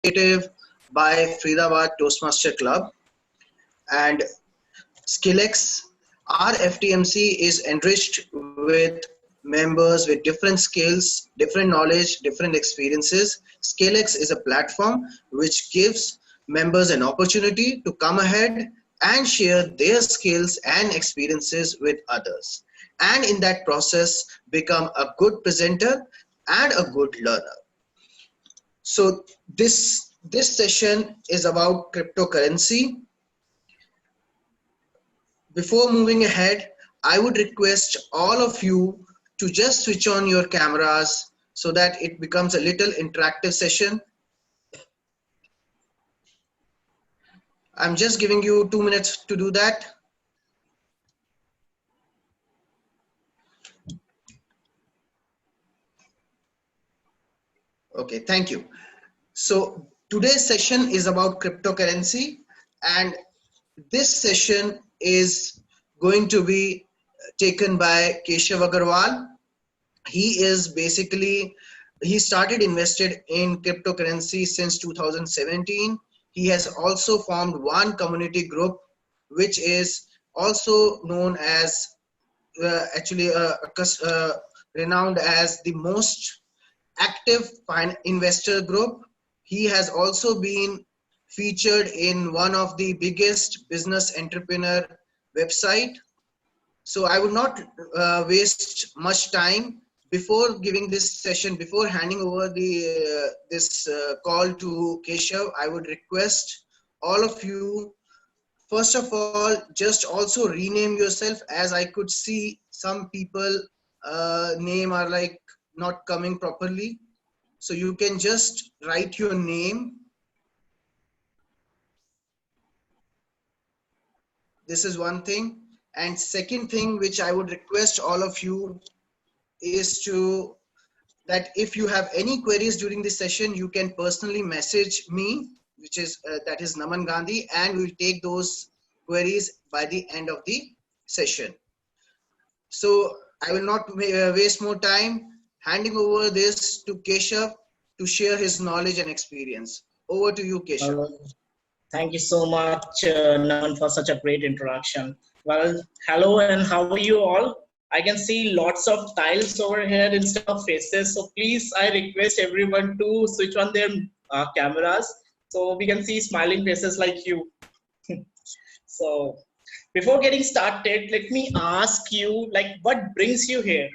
initiative by Faridabad Toastmaster Club and Skillex. Our FTMC is enriched with members with different skills, different knowledge, different experiences. Skillex is a platform which gives members an opportunity to come ahead and share their skills and experiences with others. And in that process, become a good presenter and a good learner. So this session is about cryptocurrency. Before moving ahead, I would request all of you to just switch on your cameras so that it becomes a little interactive session. I'm just giving you 2 minutes to do that. Okay, thank you. So today's session is about cryptocurrency, and this session is going to be taken by Keshav Agarwal. He is basically, he started invested in cryptocurrency since 2017. He has also formed one community group which is also known as actually renowned as the most active investor group. He has also been featured in one of the biggest business entrepreneur website. So I would not waste much time. Before giving this session, before handing over the this call to Keshav, I would request all of you, first of all, just also rename yourself, as I could see some people name are like not coming properly. So you can just write your name. This is one thing. And second thing which I would request all of you is to that if you have any queries during this session, you can personally message me, which is that is Naman Gandhi, and we'll take those queries by the end of the session. So I will not waste more time handing over this to Keshav to share his knowledge and experience. Over to you, Keshav. Thank you so much, Naman, for such a great introduction. Well, hello and how are you all? I can see lots of tiles over here instead of faces. So please, I request everyone to switch on their cameras so we can see smiling faces like you. So before getting started, let me ask you, like, what brings you here?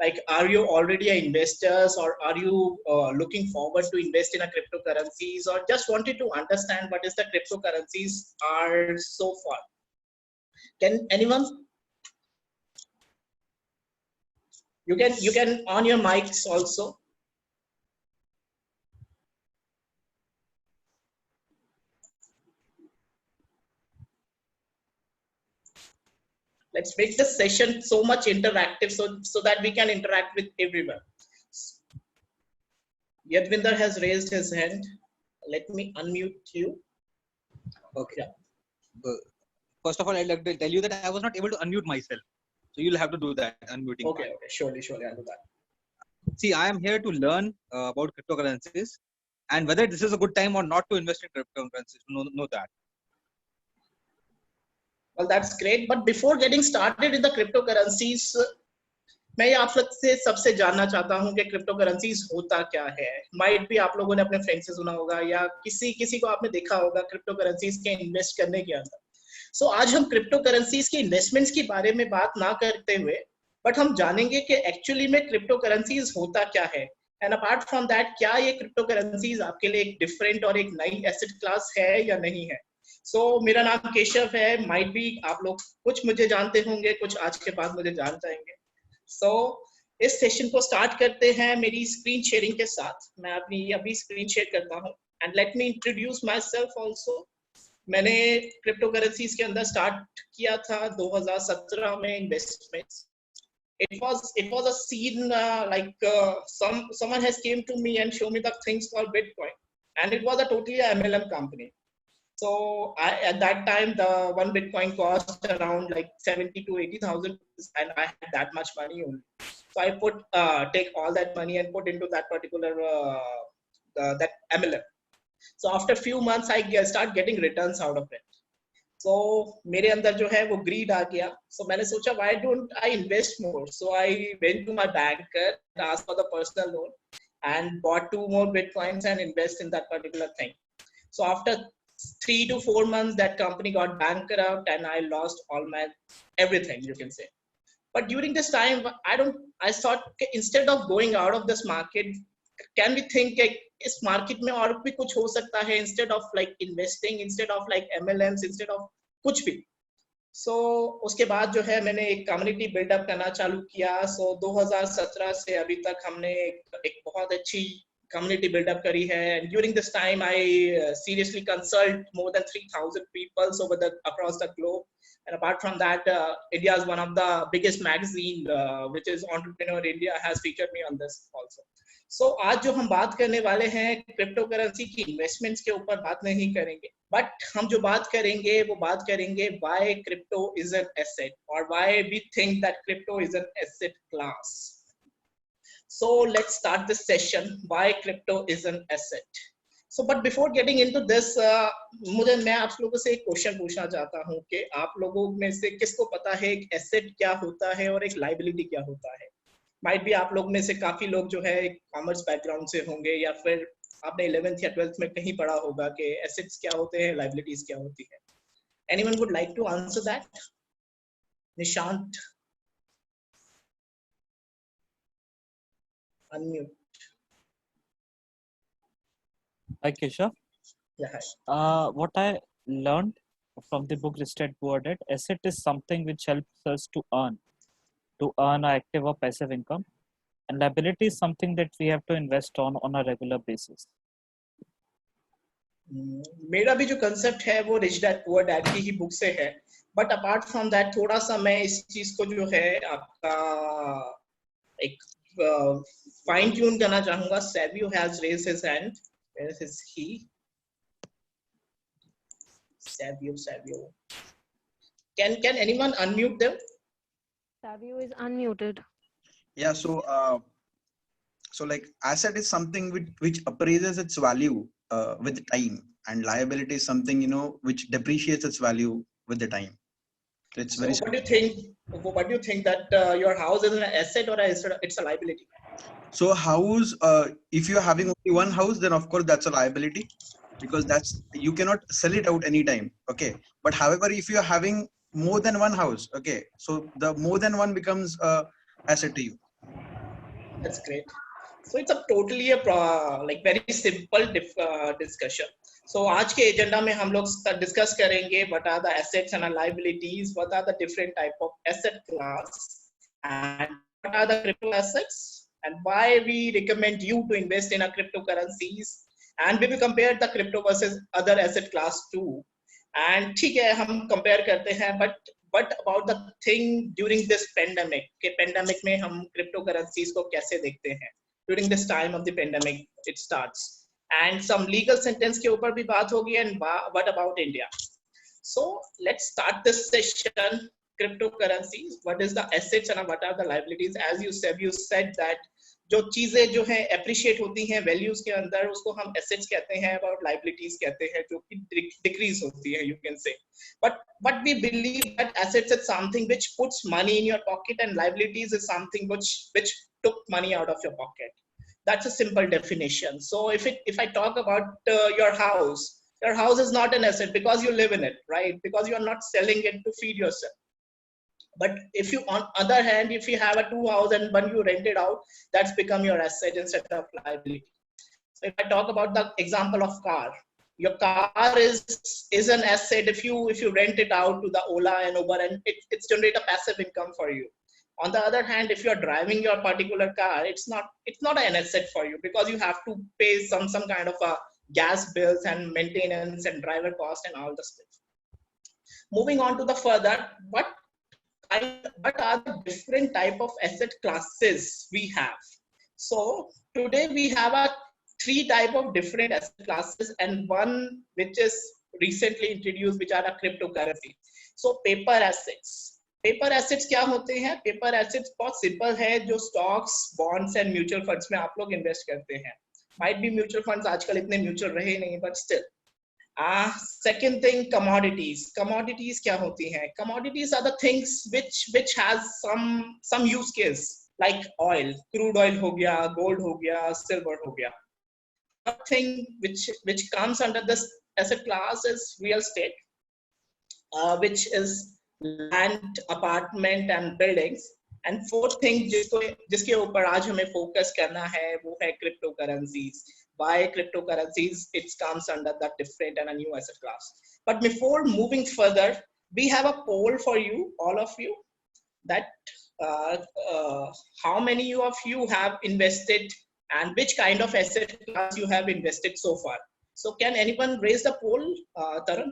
Like, are you already an investors, or are you looking forward to invest in a cryptocurrencies, or just wanted to understand what is the cryptocurrencies are so far? Can anyone? You can on your mics also. Let's make the session so much interactive so that we can interact with everyone. Yadvinder has raised his hand. Let me unmute you. Okay. Yeah. First of all, I'd like to tell you that I was not able to unmute myself. So you'll have to do that, unmuting. Okay, okay. Surely, I'll do that. See, I am here to learn about cryptocurrencies and whether this is a good time or not to invest in cryptocurrencies. Know that. Well, that's great. But before getting started with the cryptocurrencies, मैं आप से सबसे जानना चाहता हूं कि cryptocurrencies होता क्या है. माइट भी आप लोगों ने अपने फ्रेंड से सुना होगा या किसी को आपने देखा होगा क्रिप्टोकरेंसीज के इन्वेस्ट करने के अंदर. सो आज हम क्रिप्टोकरेंसीज के इन्वेस्टमेंट्स के बारे में बात ना करते हुए बट हम जानेंगे कि एक्चुअली में क्रिप्टोकरेंसीज होता क्या है, एंड अपार्ट फ्रॉम दैट क्या ये क्रिप्टोकरेंसीज आपके लिए एक डिफरेंट और एक नई एसेट क्लास है या नहीं है. सो मेरा नाम केशव है. माइट भी आप लोग कुछ मुझे जानते होंगे, कुछ आज के बाद मुझे जान जाएंगे. सो इस सेशन को स्टार्ट करते हैं मेरी स्क्रीन शेयरिंग के साथ. मैं अपनी अभी स्क्रीन शेयर करता हूं and let me introduce my self also. मैंने क्रिप्टोकरेंसीज के अंदर स्टार्ट किया था 2017 में investments. it was a scene like someone has came to me and show me the things called Bitcoin, and it was a totally MLM company. So at that time the one Bitcoin cost around like 70 to 80,000, and I had that much money only. So I take all that money and put into that particular that MLM. So after few months I start getting returns out of it. So मेरे अंदर जो है वो greed आ गया. So मैंने सोचा why don't I invest more? So I went to my banker and asked for the personal loan and bought 2 more bitcoins and invest in that particular thing. So after 3 to 4 months, that company got bankrupt and I lost all my everything, you can say. But during this time, I thought okay, instead of going out of this market, can we think like इस market में और भी कुछ हो सकता है instead of like investing, instead of like MLMs, instead of कुछ भी. So उसके बाद जो है मैंने एक कम्युनिटी बिल्डअप करना चालू किया. So 2017 से अभी तक हमने एक बहुत अच्छी community build-up करी है. And during this time, I seriously consult more than 3,000 people across the globe. And apart from that, India is one of the biggest magazine, which is Entrepreneur India, has featured me on this also. So आज जो हम बात करने वाले हैं crypto currency की investments के ऊपर बात नहीं करेंगे, बट हम जो बात करेंगे वो बात करेंगे why crypto is an asset or why we think that crypto is an asset class. So let's start this session. Why crypto is an asset? So, but before getting into this, मैं आप लोगों से एक question पूछना चाहता हूँ कि आप लोगों में से किसको पता है एक एसेट क्या होता है और एक लाइबिलिटी क्या होता है? माइट भी आप लोग में से काफी लोग जो है कॉमर्स बैकग्राउंड से होंगे या फिर आपने 11th या 12th में कहीं पढ़ा होगा कि एसेट्स क्या होते हैं, लाइबिलिटीज क्या होती है. Anyone would like to answer that? Nishant, unmute. Hi, Keshav. Yeah, hi. What I learned from the book Rich Dad Poor Dad, asset is something which helps us to earn an active or passive income, and liability is something that we have to invest on a regular basis. मेरा भी जो concept है वो rich dad poor dad की ही book से है, but apart from that थोड़ा सा मैं इस चीज को जो है आपका एक फाइन ट्यून करना चाहूंगा. Savio has raised his hand. Where is he? Savio. Can anyone unmute them? Savio is unmuted. Yeah, so like asset is something which appraises its value with time, and liability is something which depreciates its value with the time. So it's very. What do you think? What do you think that your house is an asset or it's a liability? So house, if you're having only one house, then of course that's a liability, because you cannot sell it out anytime. Okay, but however, if you're having more than one house, okay, so the more than one becomes asset to you. That's great. So it's a totally like very simple discussion. So आज के agenda में हम लोग discuss करेंगे what are the assets and liabilities, what are the different type of asset class, and what are the crypto assets, and why we recommend you to invest in a cryptocurrencies, and we will compare the crypto versus other asset class too. And ठीक है हम compare करते हैं, but about the thing during this pandemic, के pandemic में हम cryptocurrencies को कैसे देखते हैं? During this time of the pandemic, it starts. And some legal sentence के ऊपर भी बात होगी, and what about India? So let's start this session. Cryptocurrencies, what is the assets and what are the liabilities? As you said that जो चीजें जो हैं appreciate होती हैं values के अंदर, उसको हम assets कहते हैं और liabilities कहते हैं जो कि decrease होती है, you can say. But we believe that assets is something which puts money in your pocket and liabilities is something which took money out of your pocket. That's a simple definition. So if I talk about your house is not an asset because you live in it, right? Because you are not selling it to feed yourself. But if you, on other hand, if you have a 2 house and when you rent it out, that's become your asset instead of liability. So if I talk about the example of car, your car is an asset if you rent it out to the Ola and Uber, and it's generate a passive income for you. On the other hand, if you're driving your particular car, it's not an asset for you because you have to pay some kind of a gas bills and maintenance and driver cost and all the stuff. Moving on to the further, what are the different type of asset classes we have? So today we have 3 type of different asset classes, and one which is recently introduced, which are a cryptocurrency. So paper assets. Paper assets क्या होते हैं? Paper assets बहुत simple है, जो stocks, bonds and mutual funds में आप लोग invest करते हैं. Might be mutual funds आजकल इतने mutual रहे नहीं, but still. Second thing, commodities. Commodities क्या होती हैं? Commodities are the things which has some use case, like oil, crude oil हो गया, gold हो गया, silver हो गया. Thing which comes under this asset class is real estate, which is land, apartment and buildings. And fourth thing जिसके ऊपर आज हमें focus करना है वो है cryptocurrencies. Why cryptocurrencies? It comes under the different and a new asset class. But before moving further, we have a poll for you, all of you, that how many of you have invested and which kind of asset class you have invested so far. So can anyone raise the poll, Tarun?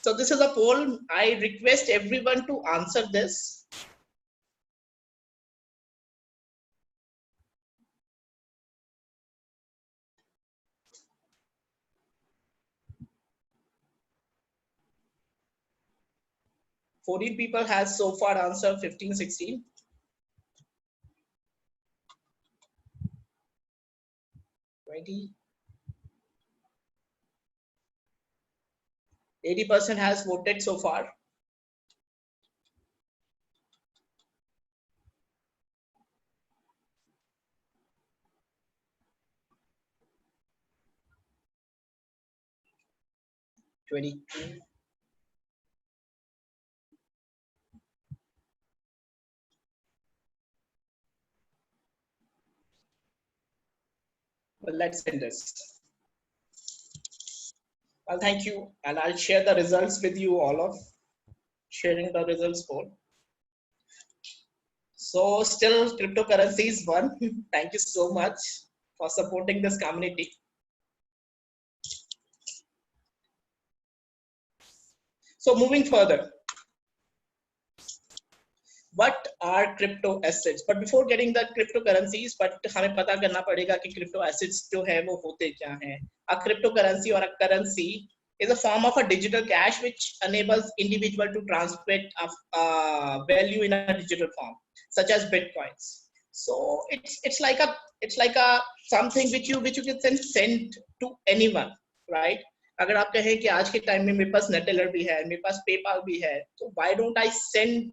So this is a poll. I request everyone to answer this. Fourteen people has so far answered 15, 16. 20. 80% has voted so far. $22. Well, let's end this. Well, thank you, and I'll share the results with you all of sharing the results poll. So still cryptocurrencies won. Thank you so much for supporting this community. So moving further, what are crypto assets? But before getting the cryptocurrencies, but हमें पता करना पड़ेगा कि crypto assets जो है वो होते क्या हैं. A cryptocurrency or a currency is a form of a digital cash which enables individual to transmit value in a digital form, such as bitcoins. So it's like a something which you can send to anyone, right? अगर आप कहें कि आज के time में मेरे पास Neteller भी है, मेरे पास पेपाल भी है, तो why don't I send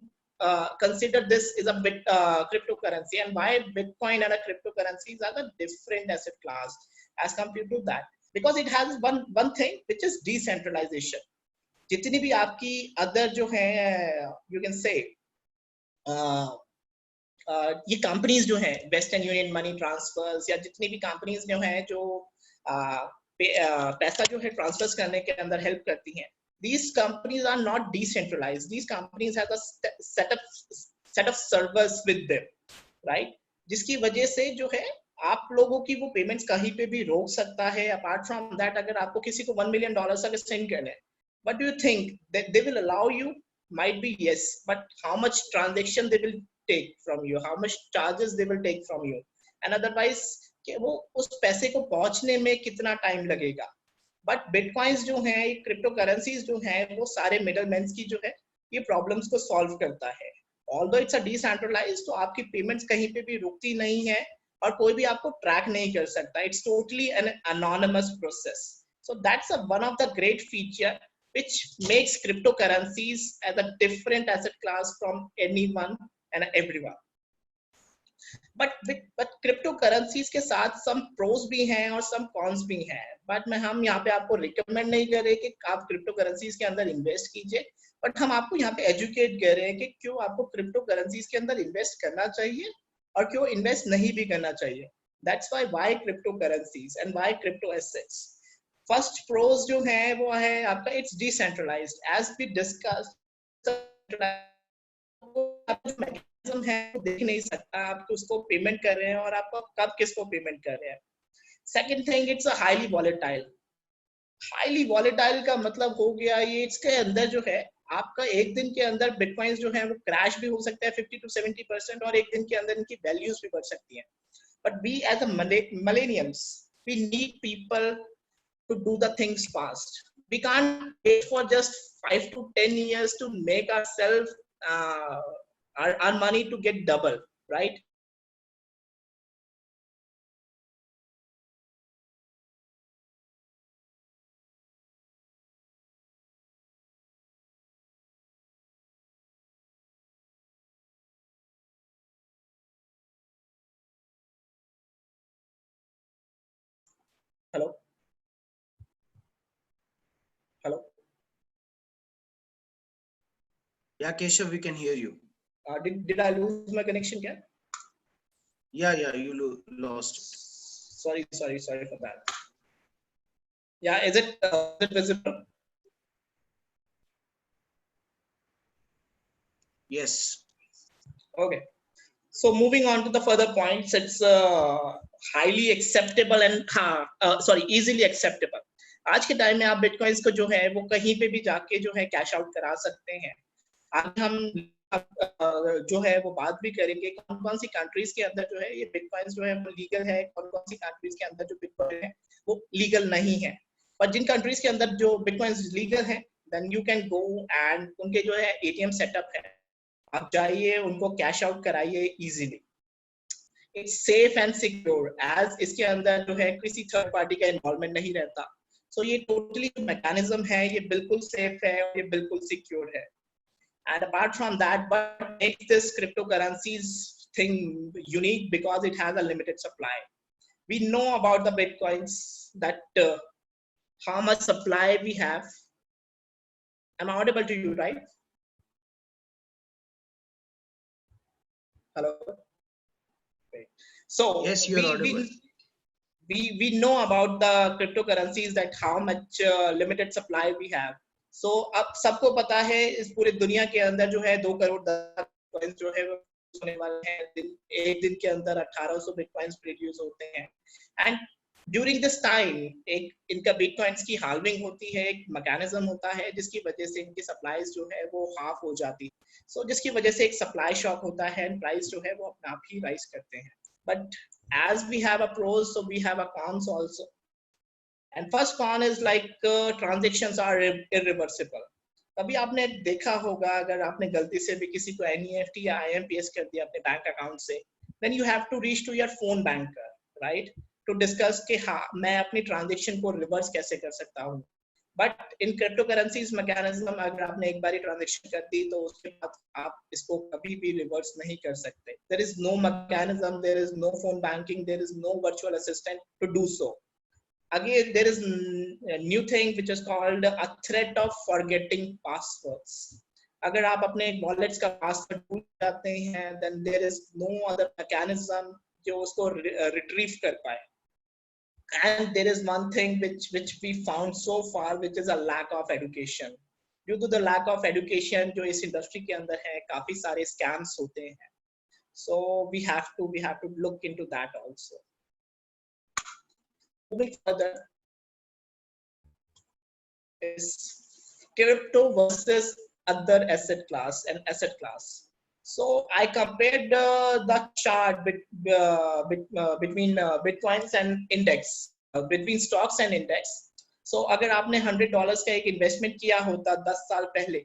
consider this is a bit cryptocurrency, and why Bitcoin and a cryptocurrencies are the different asset class as compared to that? Because it has one thing which is decentralization. जितनी भी आपकी other जो है, you can say ये companies जो हैं, Western Union Money Transfers या जितनी भी companies जो हैं जो पैसा जो है ट्रांसफर करने के अंदर हेल्प करती हैं, these companies are not decentralized. These companies have a set of servers with them, right? जिसकी वजह से जो है आप लोगों की वो पेमेंट्स कहीं पे भी रोक सकता है. अपार्ट फ्रॉम दैट, अगर आपको किसी को $1 million अगर सेंड करना है, what do you think that they will allow you? Might be yes, but how much transaction they will take from you, how much charges they will take from you, and otherwise कि वो उस पैसे को पहुंचने में कितना time लगेगा. But bitcoins जो हैं, क्रिप्टो करेंसीज जो हैं, वो सारे मिडलमैन की जो है ये प्रॉब्लम्स को सॉल्व करता है. ऑल्दो इट्स अ डिसेंट्रलाइज्ड, तो आपकी पेमेंट्स कहीं पे भी रुकती नहीं है और कोई भी आपको ट्रैक नहीं कर सकता. It's totally an anonymous process. So that's one of the great feature which makes cryptocurrencies as a different asset class from anyone and everyone. But cryptocurrencies के साथ some pros भी हैं और some cons भी हैं. But हम यहाँ पे आपको recommend नहीं कर रहे कि आप cryptocurrencies के अंदर invest कीजिए, but हम आपको यहाँ पे educate कर रहे हैं कि क्यों आपको cryptocurrencies के अंदर invest करना चाहिए और क्यों invest नहीं भी करना चाहिए. That's why cryptocurrencies and why crypto assets. First pros जो है वो है आपका it's decentralized, as we discussed. mechanism है देख नहीं सकता, आप उसको पेमेंट कर रहे हैं और आप कब किसको पेमेंट कर रहे हैं. Second thing, it's a highly volatile. Highly volatile का मतलब हो गया ये इसके अंदर जो है आपका एक दिन के अंदर बिटकॉइंस जो है वो क्रैश भी हो सकता है 50 to 70% और एक दिन के अंदर इनकी वैल्यूज भी बढ़ सकती हैं. But we as a millennials we need people to do the things fast. We can't wait for just 5 to 10 years to make ourselves our money to get double, right? Hello, hello. Yeah, Keshav, we can hear you. Did I lose my connection? Kya? Yeah, you lost it. Sorry for that. Yeah, is it visible? Yes. Okay. So moving on to the further points, it's highly acceptable and easily acceptable. आज के time में आप bitcoins को जो है वो कहीं पे भी जाके जो है कैश आउट करा सकते हैं. आज हम जो है वो बात भी करेंगे कौन कौन सी कंट्रीज के अंदर जो है ये बिटकॉइंस जो है वो लीगल है, कौन कौन सी कंट्रीज के अंदर जो बिटकॉइन है वो लीगल नहीं है. पर जिन कंट्रीज के अंदर जो बिटकॉइंस लीगल है, then you can go and उनके जो है एटीएम सेटअप है, आप जाइए उनको कैश आउट कराइए easily. It's safe and secure as इसके अंदर जो है किसी थर्ड पार्टी का इन्वॉल्वमेंट नहीं रहता. सो ये टोटली मैकेनिज्म है, ये बिल्कुल सेफ है और ये बिल्कुल सिक्योर है. And apart from that, what makes this cryptocurrencies thing unique because it has a limited supply. We know about the bitcoins that how much supply we have. Am I audible to you, right? Hello. Okay. So Yes, you are audible. we know about the cryptocurrencies that how much limited supply we have. So अब सबको पता है इस पूरे दुनिया के अंदर जो है 2 करोड़ बिटकॉइंस जो है वो होने वाले हैं. एक दिन के अंदर 1800 बिटकॉइंस प्रोड्यूस होते हैं. एंड ड्यूरिंग दिस टाइम एक इनका बिटकॉइंस की हाल्विंग होती है, एक मैकेनिज्म होता है जिसकी वजह से इनकी सप्लाईज जो है वो हाफ हो जाती है. सो जिसकी वजह से एक सप्लाई शॉक होता है एंड प्राइस जो है वो अपने आप ही राइज करते हैं. But as we have a pros, so we have a cons also. And first con is like transactions are irreversible. कभी आपने देखा होगा अगर आपने गलती से भी किसी को NEFT या IMPS कर दिया अपने बैंक अकाउंट से, then you have to reach to your phone banker, right, to discuss कि हाँ मैं अपनी ट्रांजेक्शन को रिवर्स कैसे कर सकता हूँ. But in crypto currencies mechanism अगर आपने एक बार ट्रांजेक्शन कर दी तो उसके बाद आप इसको कभी भी रिवर्स नहीं कर सकते. There is no mechanism, there is no phone banking, there is no virtual assistant to do so. Again, there is a new thing which is called a threat of forgetting passwords. अगर आप अपने wallets का password भूल जाते हैं, then there is no other mechanism जो उसको retrieve कर पाए. And there is one thing which we found so far, which is a lack of education. Due to the lack of education जो इस इंडस्ट्री के अंदर है, काफी सारे scams होते हैं. So we have to look into that also. Moving further is crypto versus other asset class and asset class. So I compared the chart between bitcoins and index, between stocks and index. So अगर आपने $100 का एक investment किया होता 10 साल पहले,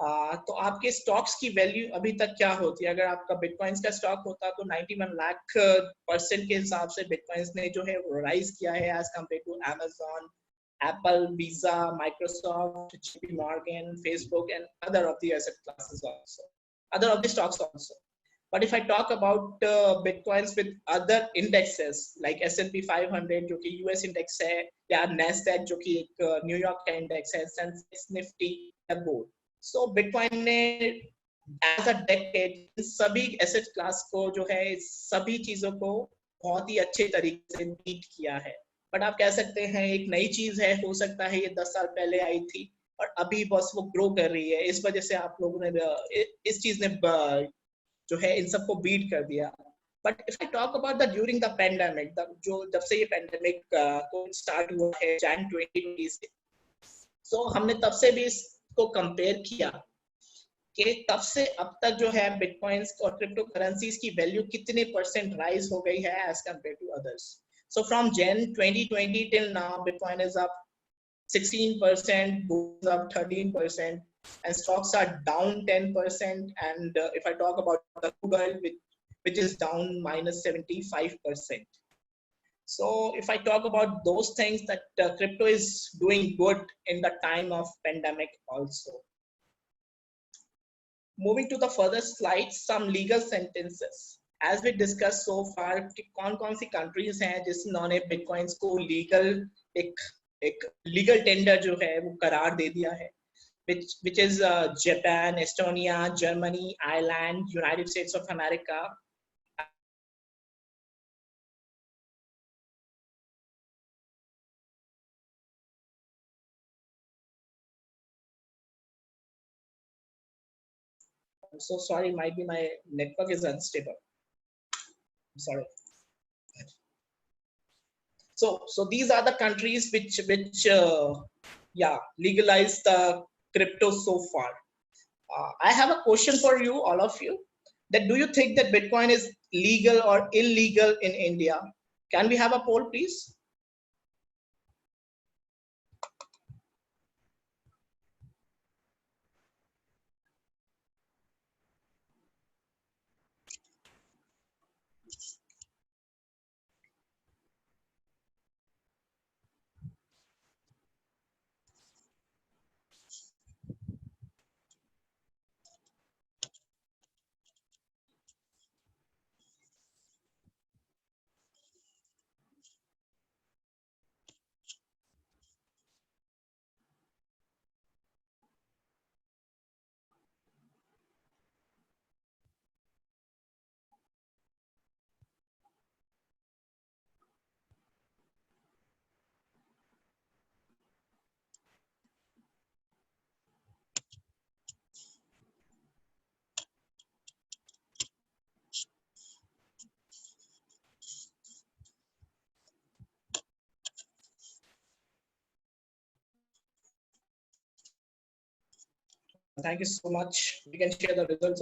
तो आपके स्टॉक्स की वैल्यू अभी तक क्या होती है? अगर आपका बिटकॉइंस का स्टॉक होता तो 91 लाख % के हिसाब से बिटकॉइंस ने जो है राइज किया है as compare to Amazon, Apple, Visa, Microsoft, JP Morgan, Facebook and other of the asset classes also, other of the stocks also. But if I talk about bitcoins with other indexes like S&P 500 जो कि US index है, या Nasdaq जो कि एक New York का index है, Sensex, Nifty या Gold. So Bitcoin ने as a decade सभी asset class को जो है सभी चीजों को बहुत ही अच्छे तरीके से बीट किया है. बट आप कह सकते हैं एक नई चीज है, हो सकता है ये 10 साल पहले आई थी और अभी बस वो ग्रो कर रही है, इस वजह से आप लोगों ने इस चीज ने जो है इन सबको बीट कर दिया. But if I talk about the during the pandemic, जो जब से ये पेंडेमिक को स्टार्ट हुआ है Jan 2020 से, सो हमने तब से भी को कंपेयर किया कि तब से अब तक जो है बिटकॉइंस और क्रिप्टो करेंसीज की वैल्यू कितने % राइज हो गई है as compare to others. So from Jan 2020 till now, Bitcoin is up 16%, gold is up 13%, and stocks are down 10%. And if I talk about the Google, which is down minus 75%. So if I talk about those things, that crypto is doing good in the time of pandemic also. Moving to the further slides, some legal sentences. As we discussed so far, कौन सी countries हैं जिन्होंने bitcoins को एक legal tender जो है वो करार दे दिया है, which is Japan, Estonia, Germany, Ireland, United States of America. I'm so sorry, might be my network is unstable. I'm sorry. So these are the countries which legalized the crypto so far. I have a question for you, all of you, that do you think that Bitcoin is legal or illegal in India? Can we have a poll, please? Thank you so much. We can share the results.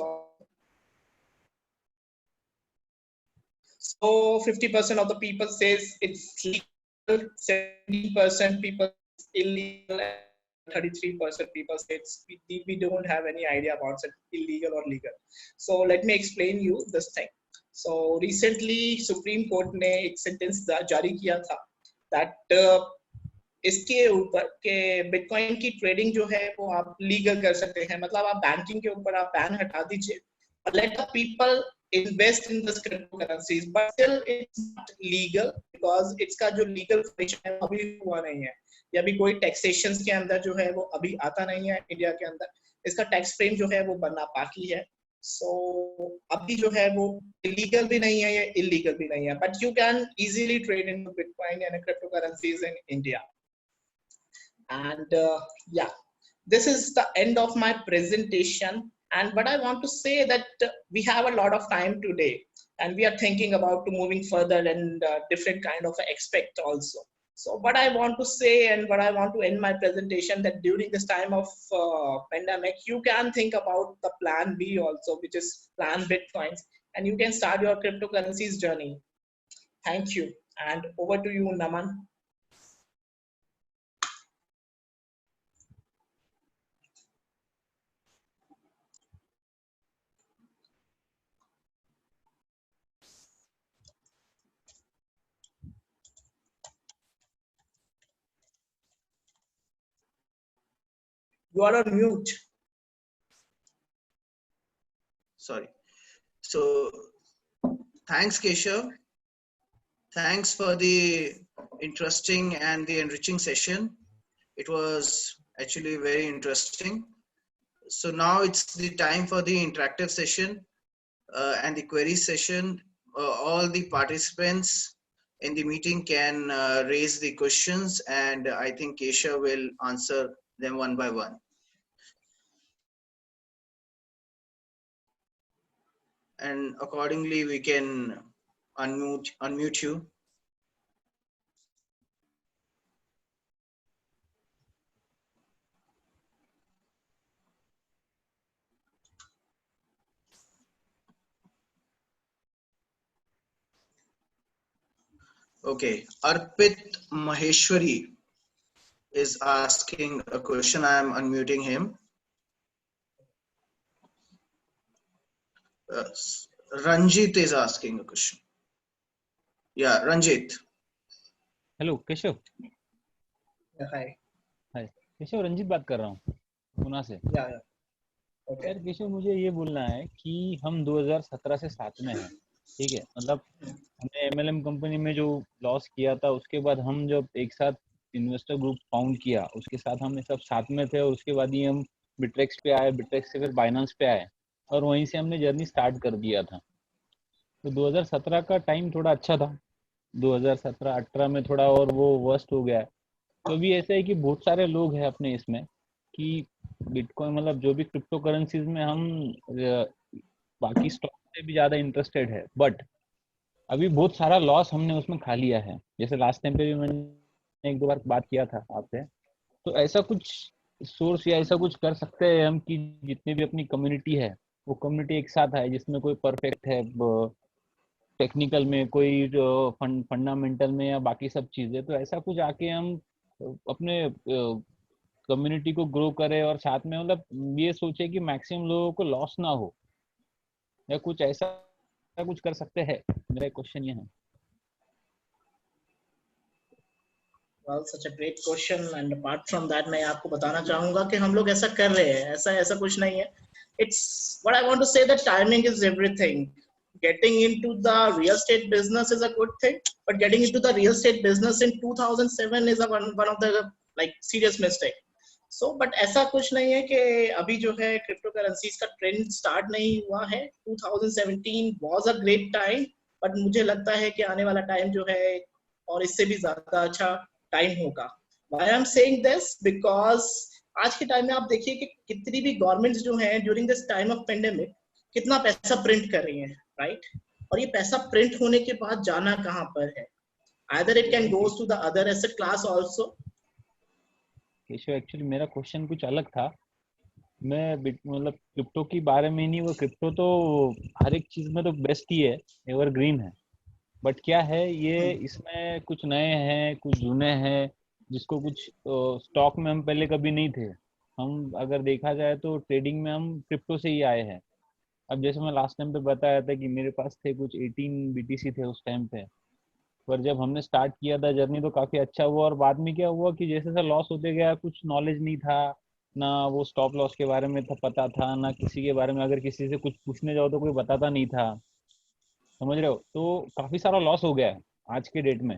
So 50% of the people says it's legal, 70% people illegal, and 33% people say we don't have any idea about it, illegal or legal. So let me explain you this thing. So recently Supreme Court ने एक sentence जारी किया था that इसके ऊपर के bitcoin की trading जो है वो आप लीगल कर सकते हैं, मतलब आप बैंकिंग के ऊपर आप बैन हटा दीजिए, let the people invest in this cryptocurrencies, but still it's not legal because इसका जो legal formation है अभी हुआ नहीं है, या अभी कोई taxations के अंदर जो है वो अभी आता नहीं है इंडिया के अंदर, इसका टैक्स फ्रेम जो है वो बनना बाकी है. So अभी जो है वो illegal भी नहीं है या illegal भी नहीं है, but you can easily trade in Bitcoin and cryptocurrencies in India. And this is the end of my presentation. And what I want to say that we have a lot of time today, and we are thinking about to moving further and different kind of aspect also. So what I want to say and what I want to end my presentation that during this time of pandemic, you can think about the plan B also, which is plan Bitcoins, and you can start your cryptocurrencies journey. Thank you. And over to you, Naman. You are on mute. Sorry. So thanks, Keshav. Thanks for the interesting and the enriching session. It was actually very interesting. So now it's the time for the interactive session and the query session. All the participants in the meeting can raise the questions, and I think Keshav will answer them one by one. And accordingly, we can unmute you. Okay, Arpit Maheshwari is asking a question. I am unmuting him. Ranjit is asking a question. Yeah, Ranjit. Hello Keshav, Hi. Keshav Ranjit बात कर रहा हूँ पुणे से। Yeah. Okay. यार केशव, मुझे ये बोलना है कि हम 2017 से साथ में हैं, ठीक है? मतलब हमने एमएलएम कंपनी में जो लॉस किया था, उसके बाद हम जब एक साथ इन्वेस्टर ग्रुप फाउंड किया, उसके साथ हम सब साथ में थे, और उसके बाद ही हम बिट्रेक्स पे आए, बिट्रेक्स से फिर बाइनेंस पे आए, और वहीं से हमने जर्नी स्टार्ट कर दिया था। तो 2017 का टाइम थोड़ा अच्छा था, 2017-18 में थोड़ा और वो वर्स्ट हो गया है। तो अभी ऐसा है कि बहुत सारे लोग हैं अपने इसमें कि बिटकॉइन, मतलब जो भी क्रिप्टो करेंसीज में हम बाकी स्टॉक से भी ज्यादा इंटरेस्टेड है, बट अभी बहुत सारा लॉस हमने उसमें खा लिया है। जैसे लास्ट टाइम पे भी मैंने एक दो बार बात किया था आपसे। तो ऐसा कुछ सोर्स या ऐसा कुछ कर सकते हैं हम कि जितनी भी अपनी कम्युनिटी है, वो कम्युनिटी एक साथ आए, जिसमें कोई परफेक्ट है टेक्निकल में, कोई फंडामेंटल में, या बाकी सब चीजें। तो ऐसा कुछ आके हम अपने कम्युनिटी को ग्रो करें, और साथ में मतलब ये सोचे कि मैक्सिमम लोगों को लॉस ना हो, या कुछ ऐसा कुछ कर सकते हैं। मेरा क्वेश्चन ये है। Well, such a great question. And apart from that, मैं आपको बताना चाहूंगा कि हम लोग ऐसा कर रहे हैं, ऐसा कुछ नहीं है. It's what I want to say, that timing is everything. Getting into the real estate business is a good thing, but getting into the real estate business in 2007 is one of the like serious mistake. So, but ऐसा कुछ नहीं है कि अभी जो है crypto currencies का trend start नहीं हुआ है. 2017 was a great time, but मुझे लगता है कि आने वाला टाइम जो है और इससे भी ज्यादा अच्छा टाइम होगा. Why I'm saying this? Because आज के टाइम में आप देखिए कि कितनी भी गवर्नमेंट्स जो हैं during this time of pandemic कितना पैसा प्रिंट कर रही हैं, राइट? और ये पैसा प्रिंट होने के बाद जाना कहाँ पर है? Either it can goes to the other asset class also. Keshav, actually मेरा क्वेश्चन कुछ अलग था। मैं मतलब क्रिप्टो के बारे में नहीं, वो क्रिप्टो तो हर एक चीज में तो बेस्ट ही है, एवरग्रीन है। बट क्या है ये, इसमें कुछ नए हैं, कुछ जुने हैं, जिसको कुछ स्टॉक में हम पहले कभी नहीं थे। हम अगर देखा जाए तो ट्रेडिंग में हम क्रिप्टो से ही आए हैं। अब जैसे मैं लास्ट टाइम पे बताया था कि मेरे पास थे कुछ 18 बीटीसी थे उस टाइम पे, पर जब हमने स्टार्ट किया था जर्नी तो काफी अच्छा हुआ। और बाद में क्या हुआ कि जैसे जैसे लॉस होते गया, कुछ नॉलेज नहीं था, ना वो स्टॉप लॉस के बारे में पता था, ना किसी के बारे में अगर किसी से कुछ पूछने जाओ तो कोई बताता नहीं था, समझ रहे हो? तो काफी सारा लॉस हो गया है आज के डेट में।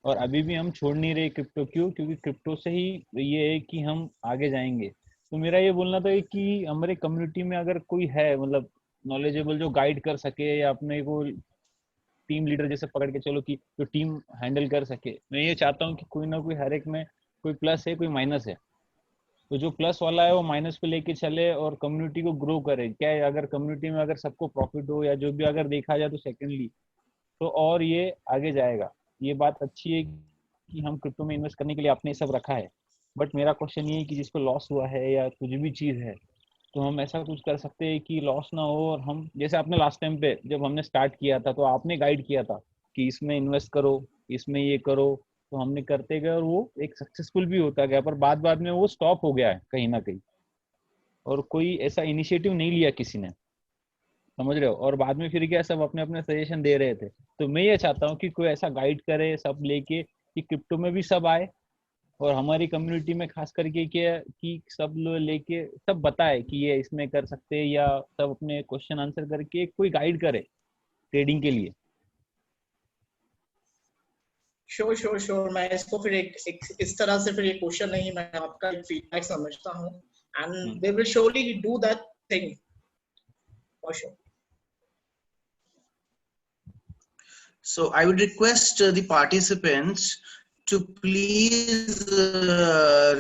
और अभी भी हम छोड़ नहीं रहे क्रिप्टो। क्यों? क्योंकि क्रिप्टो से ही ये है कि हम आगे जाएंगे। तो मेरा ये बोलना था कि हमारे कम्युनिटी में अगर कोई है, मतलब नॉलेजेबल, जो गाइड कर सके, या अपने को टीम लीडर जैसे पकड़ के चलो कि जो टीम हैंडल कर सके। मैं ये चाहता हूँ कि कोई ना कोई हर एक में कोई प्लस है, कोई माइनस है। तो जो प्लस वाला है वो माइनस पे लेके चले और कम्युनिटी को ग्रो करे। क्या है, अगर कम्युनिटी में अगर सबको प्रॉफिट हो, या जो भी अगर देखा जाए तो सेकेंडली, तो और ये आगे जाएगा। ये बात अच्छी है कि हम क्रिप्टो में इन्वेस्ट करने के लिए आपने सब रखा है। बट मेरा क्वेश्चन ये है कि जिसको लॉस हुआ है या कुछ भी चीज है, तो हम ऐसा कुछ कर सकते हैं कि लॉस ना हो। और हम जैसे आपने लास्ट टाइम पे जब हमने स्टार्ट किया था, तो आपने गाइड किया था कि इसमें इन्वेस्ट करो, इसमें ये करो। तो हमने करते गए और वो एक सक्सेसफुल भी होता गया, पर बाद में वो स्टॉप हो गया है कहीं ना कहीं, और कोई ऐसा इनिशिएटिव नहीं लिया किसी ने, समझ रहे हो? और बाद में फिर क्या, सब अपने अपने सजेशन दे रहे थे। तो मैं ये चाहता हूँ कि कोई ऐसा गाइड करे सब लेके, कि क्रिप्टो में भी सब आए, और हमारी कम्युनिटी में खास करके क्या कि सब लोग लेके सब बताए कि ये इसमें कर सकते हैं, या सब अपने क्वेश्चन आंसर करके कोई गाइड करे ट्रेडिंग के लिए। श्योर. मैं इसको फिर एक इस तरह से फिर ये क्वेश्चन नहीं, मैं आपका एक फीडबैक समझता हूँ. And they will surely do that thing for sure. So I would request the participants to please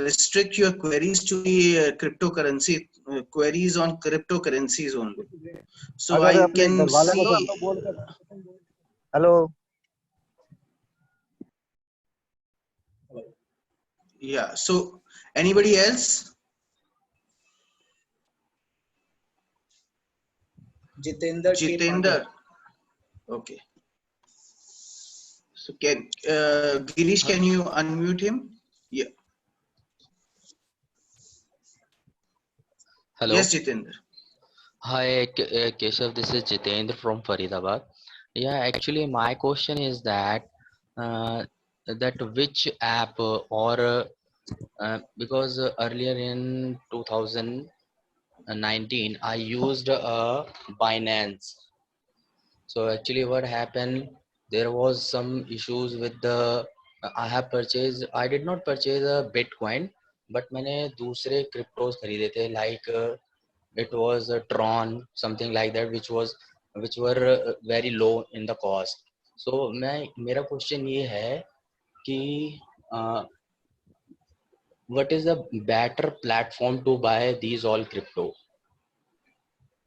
restrict your queries to the cryptocurrency queries on cryptocurrencies only. So I can see. Hello. Yeah. So anybody else? Jitender. Okay. So can Girish, can you unmute him? Yeah. Hello. Yes, Jitender. Hi, Keshav. This is Jitendra from Faridabad. Yeah, actually, my question is uh, that which app because earlier in 2019 I used Binance. So actually, what happened? There was some issues with the. I have purchased. I did not purchase a Bitcoin, but मैंने दूसरे cryptos खरीदे थे like it was a Tron, something like that, which were very low in the cost. So मेरा question ये है कि uh, what is the better platform to buy these all crypto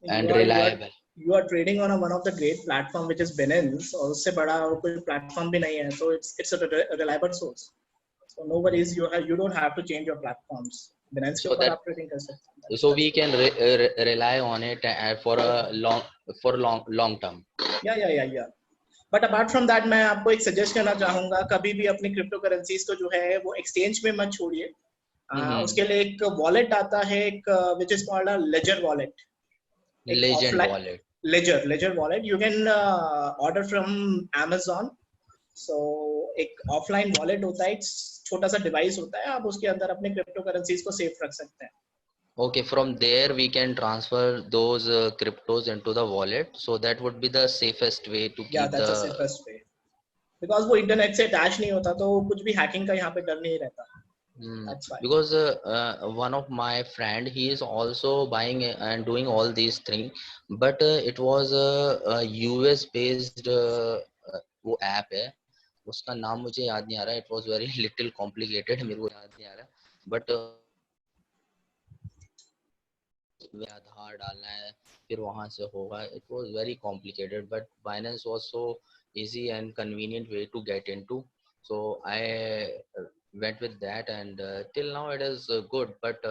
and You are you are reliable? you are trading on one of the great platform which is Binance, और उससे बड़ा और कोई platform भी नहीं है, so it's a reliable source. So no worries, you don't have to change your platforms. Binance के So ऊपर that आप trading कर सकते हैं. so That's we good. can rely on it for long term. Yeah. But apart from that मैं आपको एक suggest करना चाहूंगा, कभी भी अपनी क्रिप्टो करेंसीज को जो है वो एक्सचेंज में मत छोड़िए. Mm-hmm. उसके लिए एक वॉलेट आता है, एक which is called a ledger wallet. एक Legend offline wallet. Ledger wallet you can order from Amazon. So एक ऑफलाइन वॉलेट होता है, एक छोटा सा डिवाइस होता है, आप उसके अंदर अपने क्रिप्टो करेंसीज को सेफ रख सकते हैं. Okay, from there we can transfer those cryptos into the wallet. So that would be the safest way to या keep that's a the. Safest way, because वो इंटरनेट से अटैच नहीं होता, तो कुछ भी हैकिंग का यहाँ पे डर नहीं रहता. That's why. Because one of my friend, he is also buying and doing all these things, but it was a US based वो ऐप है, उसका नाम मुझे याद नहीं आ रहा. It was very little complicated, मेरे को याद नहीं आ रहा, but आधार डालना है फिर वहां से होगा. It was very complicated, but Binance was so easy and convenient way to get into. So I went with that, and till now it is good. But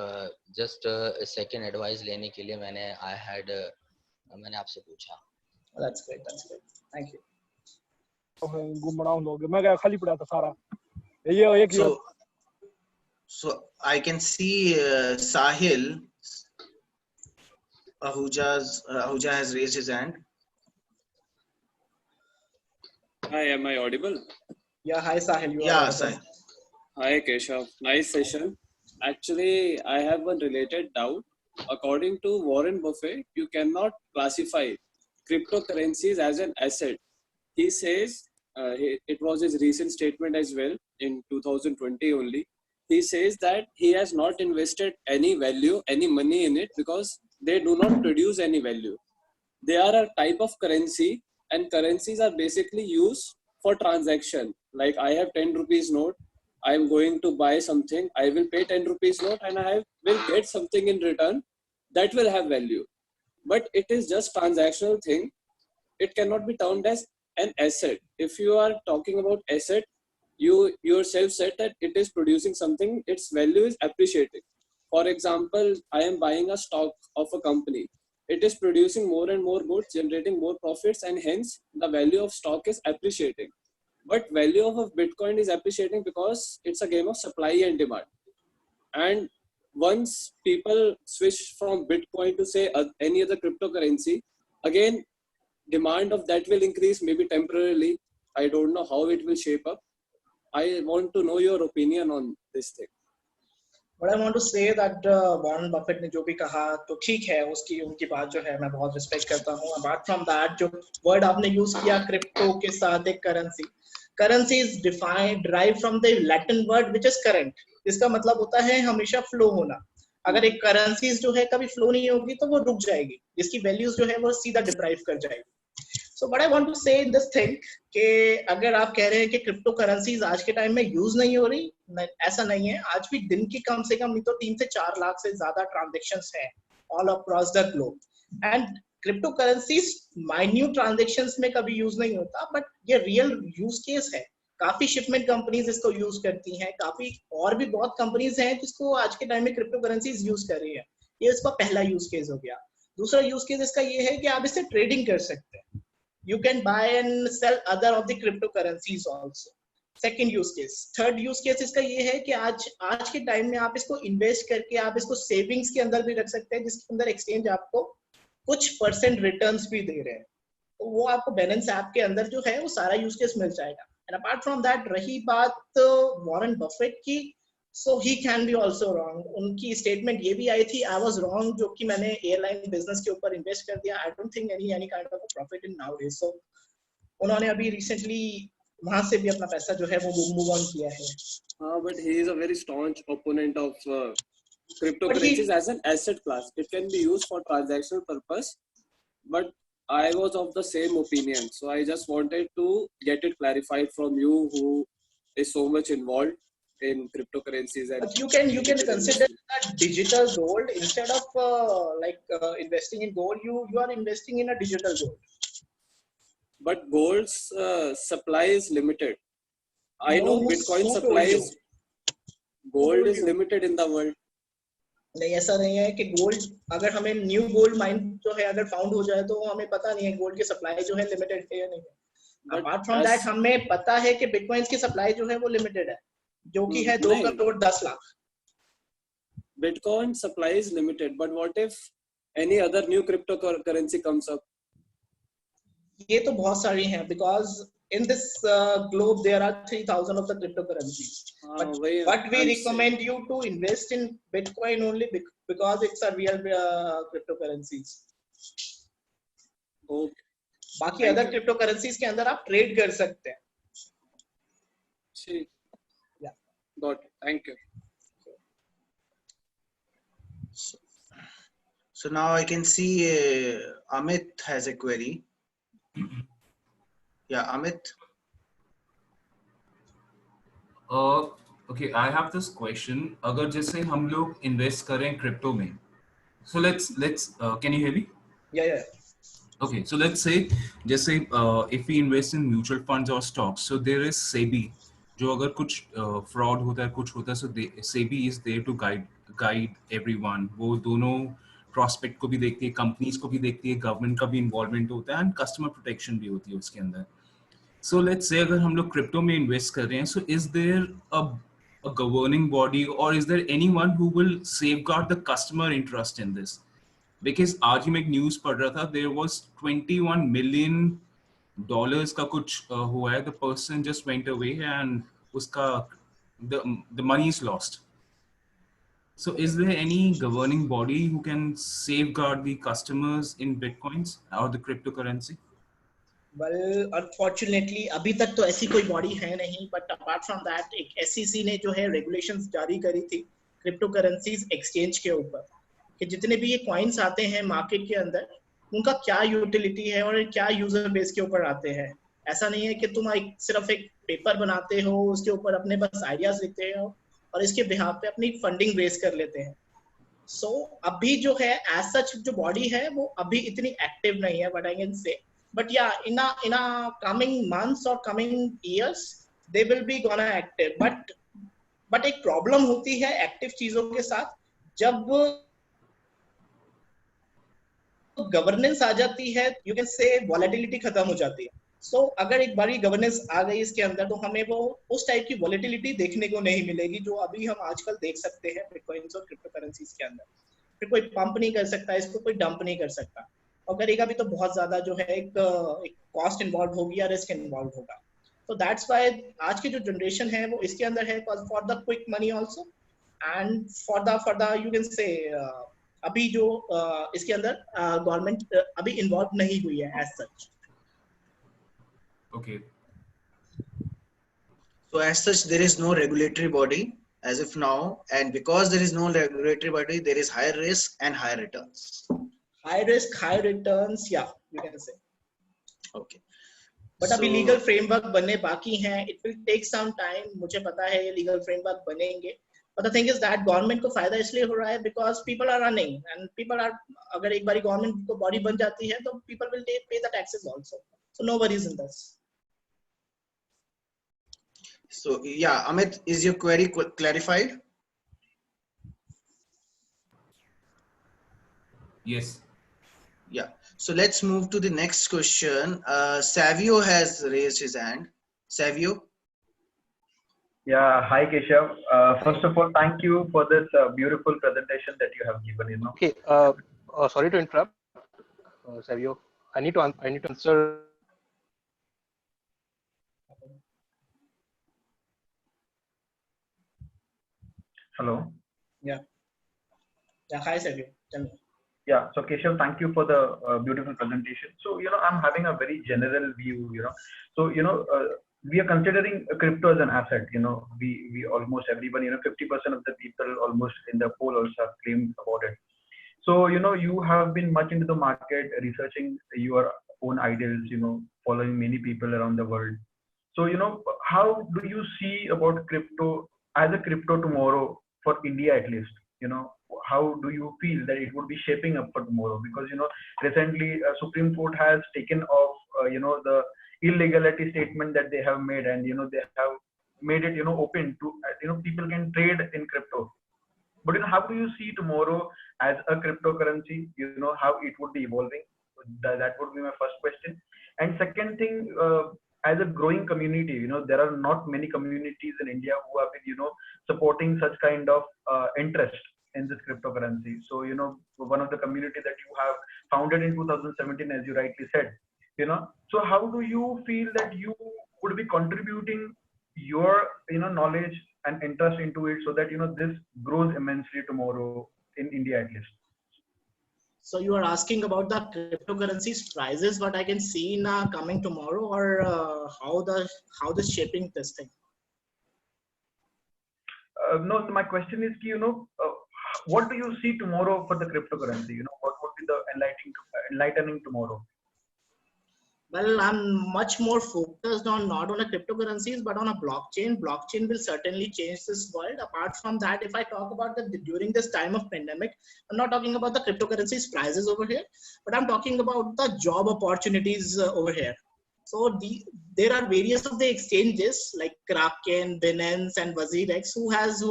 just a second advice लेने के लिए मैंने आपसे पूछा. That's great. Thank you. गुमराह लोग मैं गया खाली पड़ा था सारा ये एक So I can see Sahil Ahuja has raised his hand. Hi, am I audible? Yeah, hi Sahil. You are Yeah, audible. Sahil. Hi, Keshav. Nice session. Actually, I have one related doubt. According to Warren Buffett, you cannot classify cryptocurrencies as an asset. He says, it was his recent statement as well in 2020 only. He says that he has not invested any value, any money in it because they do not produce any value. They are a type of currency, and currencies are basically used for transaction. Like I have 10 rupees note, I am going to buy something, I will pay 10 rupees note and I will get something in return that will have value. But it is just transactional thing. It cannot be termed as an asset. If you are talking about asset, you yourself said that it is producing something, its value is appreciating. For example, I am buying a stock of a company. It is producing more and more goods, generating more profits, and hence the value of stock is appreciating. But value of a Bitcoin is appreciating because it's a game of supply and demand. And once people switch from Bitcoin to say any other cryptocurrency, again, demand of that will increase, maybe temporarily. I don't know how it will shape up. I want to know your opinion on this thing. But I want to say that Warren Buffett ने जो भी कहा तो ठीक है, उनकी बात जो है मैं बहुत रिस्पेक्ट करता हूँ. Apart from that, जो वर्ड आपने यूज किया क्रिप्टो के साथ एक currency is derived from the Latin word which is current. इसका मतलब होता है हमेशा फ्लो होना. अगर एक करेंसीज जो है कभी फ्लो नहीं होगी तो वो रुक जाएगी, जिसकी वैल्यूज जो है वो सीधा डिप्राइव कर जाएगी. So what I want to say in this thing कि अगर आप कह रहे हैं कि क्रिप्टो करेंसीज आज के टाइम में यूज नहीं हो रही, ऐसा नहीं है. आज भी दिन की कम से कम तो 3 से 4 लाख से ज्यादा ट्रांजैक्शंस हैं all across the globe. And crypto currencies minute transactions में कभी यूज नहीं होता, बट ये रियल यूज केस है. काफी शिपमेंट कंपनीज इसको यूज करती हैं, काफी और भी बहुत कंपनीज हैं जिसको आज के टाइम में क्रिप्टो करेंसीज यूज कर रही है. ये इसका पहला यूज केस हो गया. दूसरा यूज केस इसका ये है कि आप इससे ट्रेडिंग कर सकते हैं. You can buy and sell other of the cryptocurrencies also. Second use case. Third use case इसका ये है कि आज के टाइम में आप इसको इन्वेस्ट करके आप इसको सेविंग्स के अंदर भी रख सकते हैं, जिसके अंदर एक्सचेंज आपको कुछ परसेंट रिटर्न्स भी दे रहे हैं, तो वो आपको बैलेंस ऐप के अंदर जो है वो सारा यूज केस मिल जाएगा। एंड अपार्ट फ्रॉम दैट, रही बात वॉरेन बफेट की, so he can be also wrong. उनकी स्टेटमेंट ये भी आई थी, आई वाज रॉन्ग, जो कि मैंने एयरलाइन बिजनेस के ऊपर इन्वेस्ट कर दिया, I don't think any kind of profit in nowadays. So उन्होंने अभी रिसेंटली वहां से भी अपना पैसा जो है वो मूव ऑन किया है। But he is a very staunch opponent of But cryptocurrencies as an asset class. It can be used for transactional purpose, but I was of the same opinion. So I just wanted to get it clarified from you, who is so much involved in cryptocurrencies. And But you can consider that digital gold instead of investing in gold. You are investing in a digital gold. But gold's supply is limited. I No, know who Bitcoin told supply you? is gold told is you? limited in the world. नहीं, ऐसा नहीं है कि gold, अगर हमें new gold mine जो है अगर फाउंड हो जाए तो हमें पता नहीं है गोल्ड की सप्लाई जो है लिमिटेड है या नहीं है। But apart from as that हमें पता है कि बिटकॉइंस की सप्लाई जो है वो लिमिटेड है, जो कि है 2 नहीं, crore 10 lakh. Bitcoin supply is limited. But what if any other new cryptocurrency comes up? ये तो बहुत सारी हैं, because in this globe there are 3000 of the cryptocurrencies. But we recommend you to invest in Bitcoin only because it's a real cryptocurrencies. Okay. बाकी other cryptocurrencies के अंदर आप trade कर सकते हैं। ठीक. Yeah. Got it. Thank you. So now I can see Amit has a query. Yeah, Amit. Okay, I have this question. अगर जैसे हम लोग इन्वेस्ट करें क्रिप्टो में, so let's can you hear me? Yeah. Okay, so let's say जैसे if we invest in mutual funds or stocks, so there is SEBI, जो अगर कुछ fraud होता है, कुछ होता है, so SEBI is there to guide everyone. वो दोनों prospect को भी देखती है, companies को भी देखती है, government का भी involvement होता है, and customer protection भी होती है उसके अंदर. So let's say अगर हम लोग क्रिप्टो में इन्वेस्ट कर रहे हैं, so is there a governing body or is there anyone who will safeguard the customer interest in this? Because आज ही मैं एक न्यूज़ पढ़ रहा था, there was $21 million का कुछ हुआ है, the person just went away and उसका the money is lost. So is there any governing body who can safeguard the customers in Bitcoins or the cryptocurrency? Well, unfortunately अभी तक तो ऐसी कोई बॉडी है नहीं, बट अपार्ट फ्रॉम दैट एक SEC ने जो है रेगुलेशंस जारी करी थी क्रिप्टो करेंसीज एक्सचेंज के ऊपर, कि जितने भी ये कॉइन्स आते हैं मार्केट के अंदर उनका क्या यूटिलिटी है और क्या यूजर बेस के ऊपर आते हैं। ऐसा नहीं है कि तुम सिर्फ एक पेपर बनाते हो, उसके ऊपर अपने बस आइडियाज लिखते हो और इसके बिहाफ पे अपनी फंडिंग रेज कर लेते हैं। सो अभी जो है एज सच जो बॉडी है वो अभी इतनी एक्टिव नहीं है, but I can say but yeah, in a coming months or coming years they will be gonna active, but एक प्रॉब्लम होती है एक्टिव चीजों के साथ, जब गवर्नेंस आ जाती है, यू कैन से वॉलेटिलिटी खत्म हो जाती है। सो अगर एक बारी गवर्नेंस आ गई इसके अंदर, तो हमें वो उस टाइप की वॉलेटिलिटी देखने को नहीं मिलेगी जो अभी हम आजकल देख सकते हैं बिटकॉइंस और क्रिप्टो करेंसीज के अंदर। फिर कोई पंप नहीं कर सकता इसको, कोई डंप नहीं कर सकता, और करेगा भी तो बहुत ज्यादा जो है एक कॉस्ट इन्वॉल्व होगी या रिस्क इन्वॉल्व होगा। तो दैट्स व्हाई आज की जो जनरेशन है वो इसके अंदर है for the quick money also and for the you can say अभी जो इसके अंदर गवर्नमेंट अभी इन्वॉल्व नहीं हुई है as such. Okay. So as such there is no regulatory body as of now, and because there is no regulatory body there is higher risk and higher returns. High risk, high returns, yeah, you can say. Okay. But अभी legal framework बनने बाकी हैं, it will take some time, मुझे पता है ये legal framework बनेंगे, but the thing is that government को फायदा इसलिए हो रहा है because people are running and people are, अगर एक बारी गवर्नमेंट को बॉडी बन जाती है तो people will pay the taxes also, so no worries in this. So yeah, Amit, is your query clarified? Yes. Yeah, so let's move to the next question. Savio has raised his hand. Savio? Yeah, hi Keshav. First of all, thank you for this beautiful presentation that you have given. Okay, sorry to interrupt. Savio. I need to answer. Hello. Yeah. Yeah. Hi, Sergio. Tell me. Yeah. So Keshav, thank you for the beautiful presentation. So I'm having a very general view. So we are considering crypto as an asset. We almost everyone. 50% of the people almost in the poll also have claimed about it. So you have been much into the market, researching your own ideals. Following many people around the world. So how do you see about crypto as a crypto tomorrow for India at least? How do you feel that it would be shaping up for tomorrow? Because recently Supreme Court has taken off the illegality statement that they have made, and they have made it open to people can trade in crypto. But how do you see tomorrow as a cryptocurrency? How it would be evolving. That would be my first question. And second thing, as a growing community, there are not many communities in India who have been supporting such kind of interest in this cryptocurrency. So one of the community that you have founded in 2017, as you rightly said. So how do you feel that you would be contributing your knowledge and interest into it, so that this grows immensely tomorrow in India at least? So you are asking about the cryptocurrencies prices, what I can see in coming tomorrow, or how the shaping this thing? No, my question is, what do you see tomorrow for the cryptocurrency? What would be the enlightening tomorrow? Well, I'm much more focused on not on a cryptocurrencies, but on a blockchain. Blockchain will certainly change this world. Apart from that, if I talk about during this time of pandemic, I'm not talking about the cryptocurrencies prices over here, but I'm talking about the job opportunities over here. So there are various of the exchanges like Kraken, Binance, and WazirX who has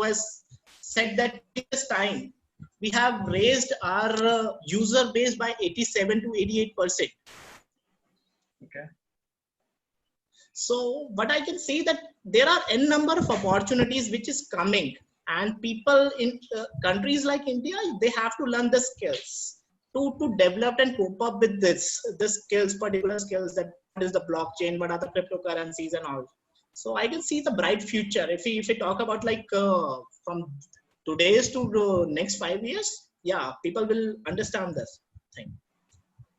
said that this time we have raised our user base by 87 to 88%. Okay. So, but I can say that there are n number of opportunities which is coming, and people in countries like India, they have to learn the skills to develop and cope up with this particular skills, that what is the blockchain, what are the cryptocurrencies and all. So I can see the bright future. If we talk about like from today's to the next 5 years, yeah, people will understand this thing.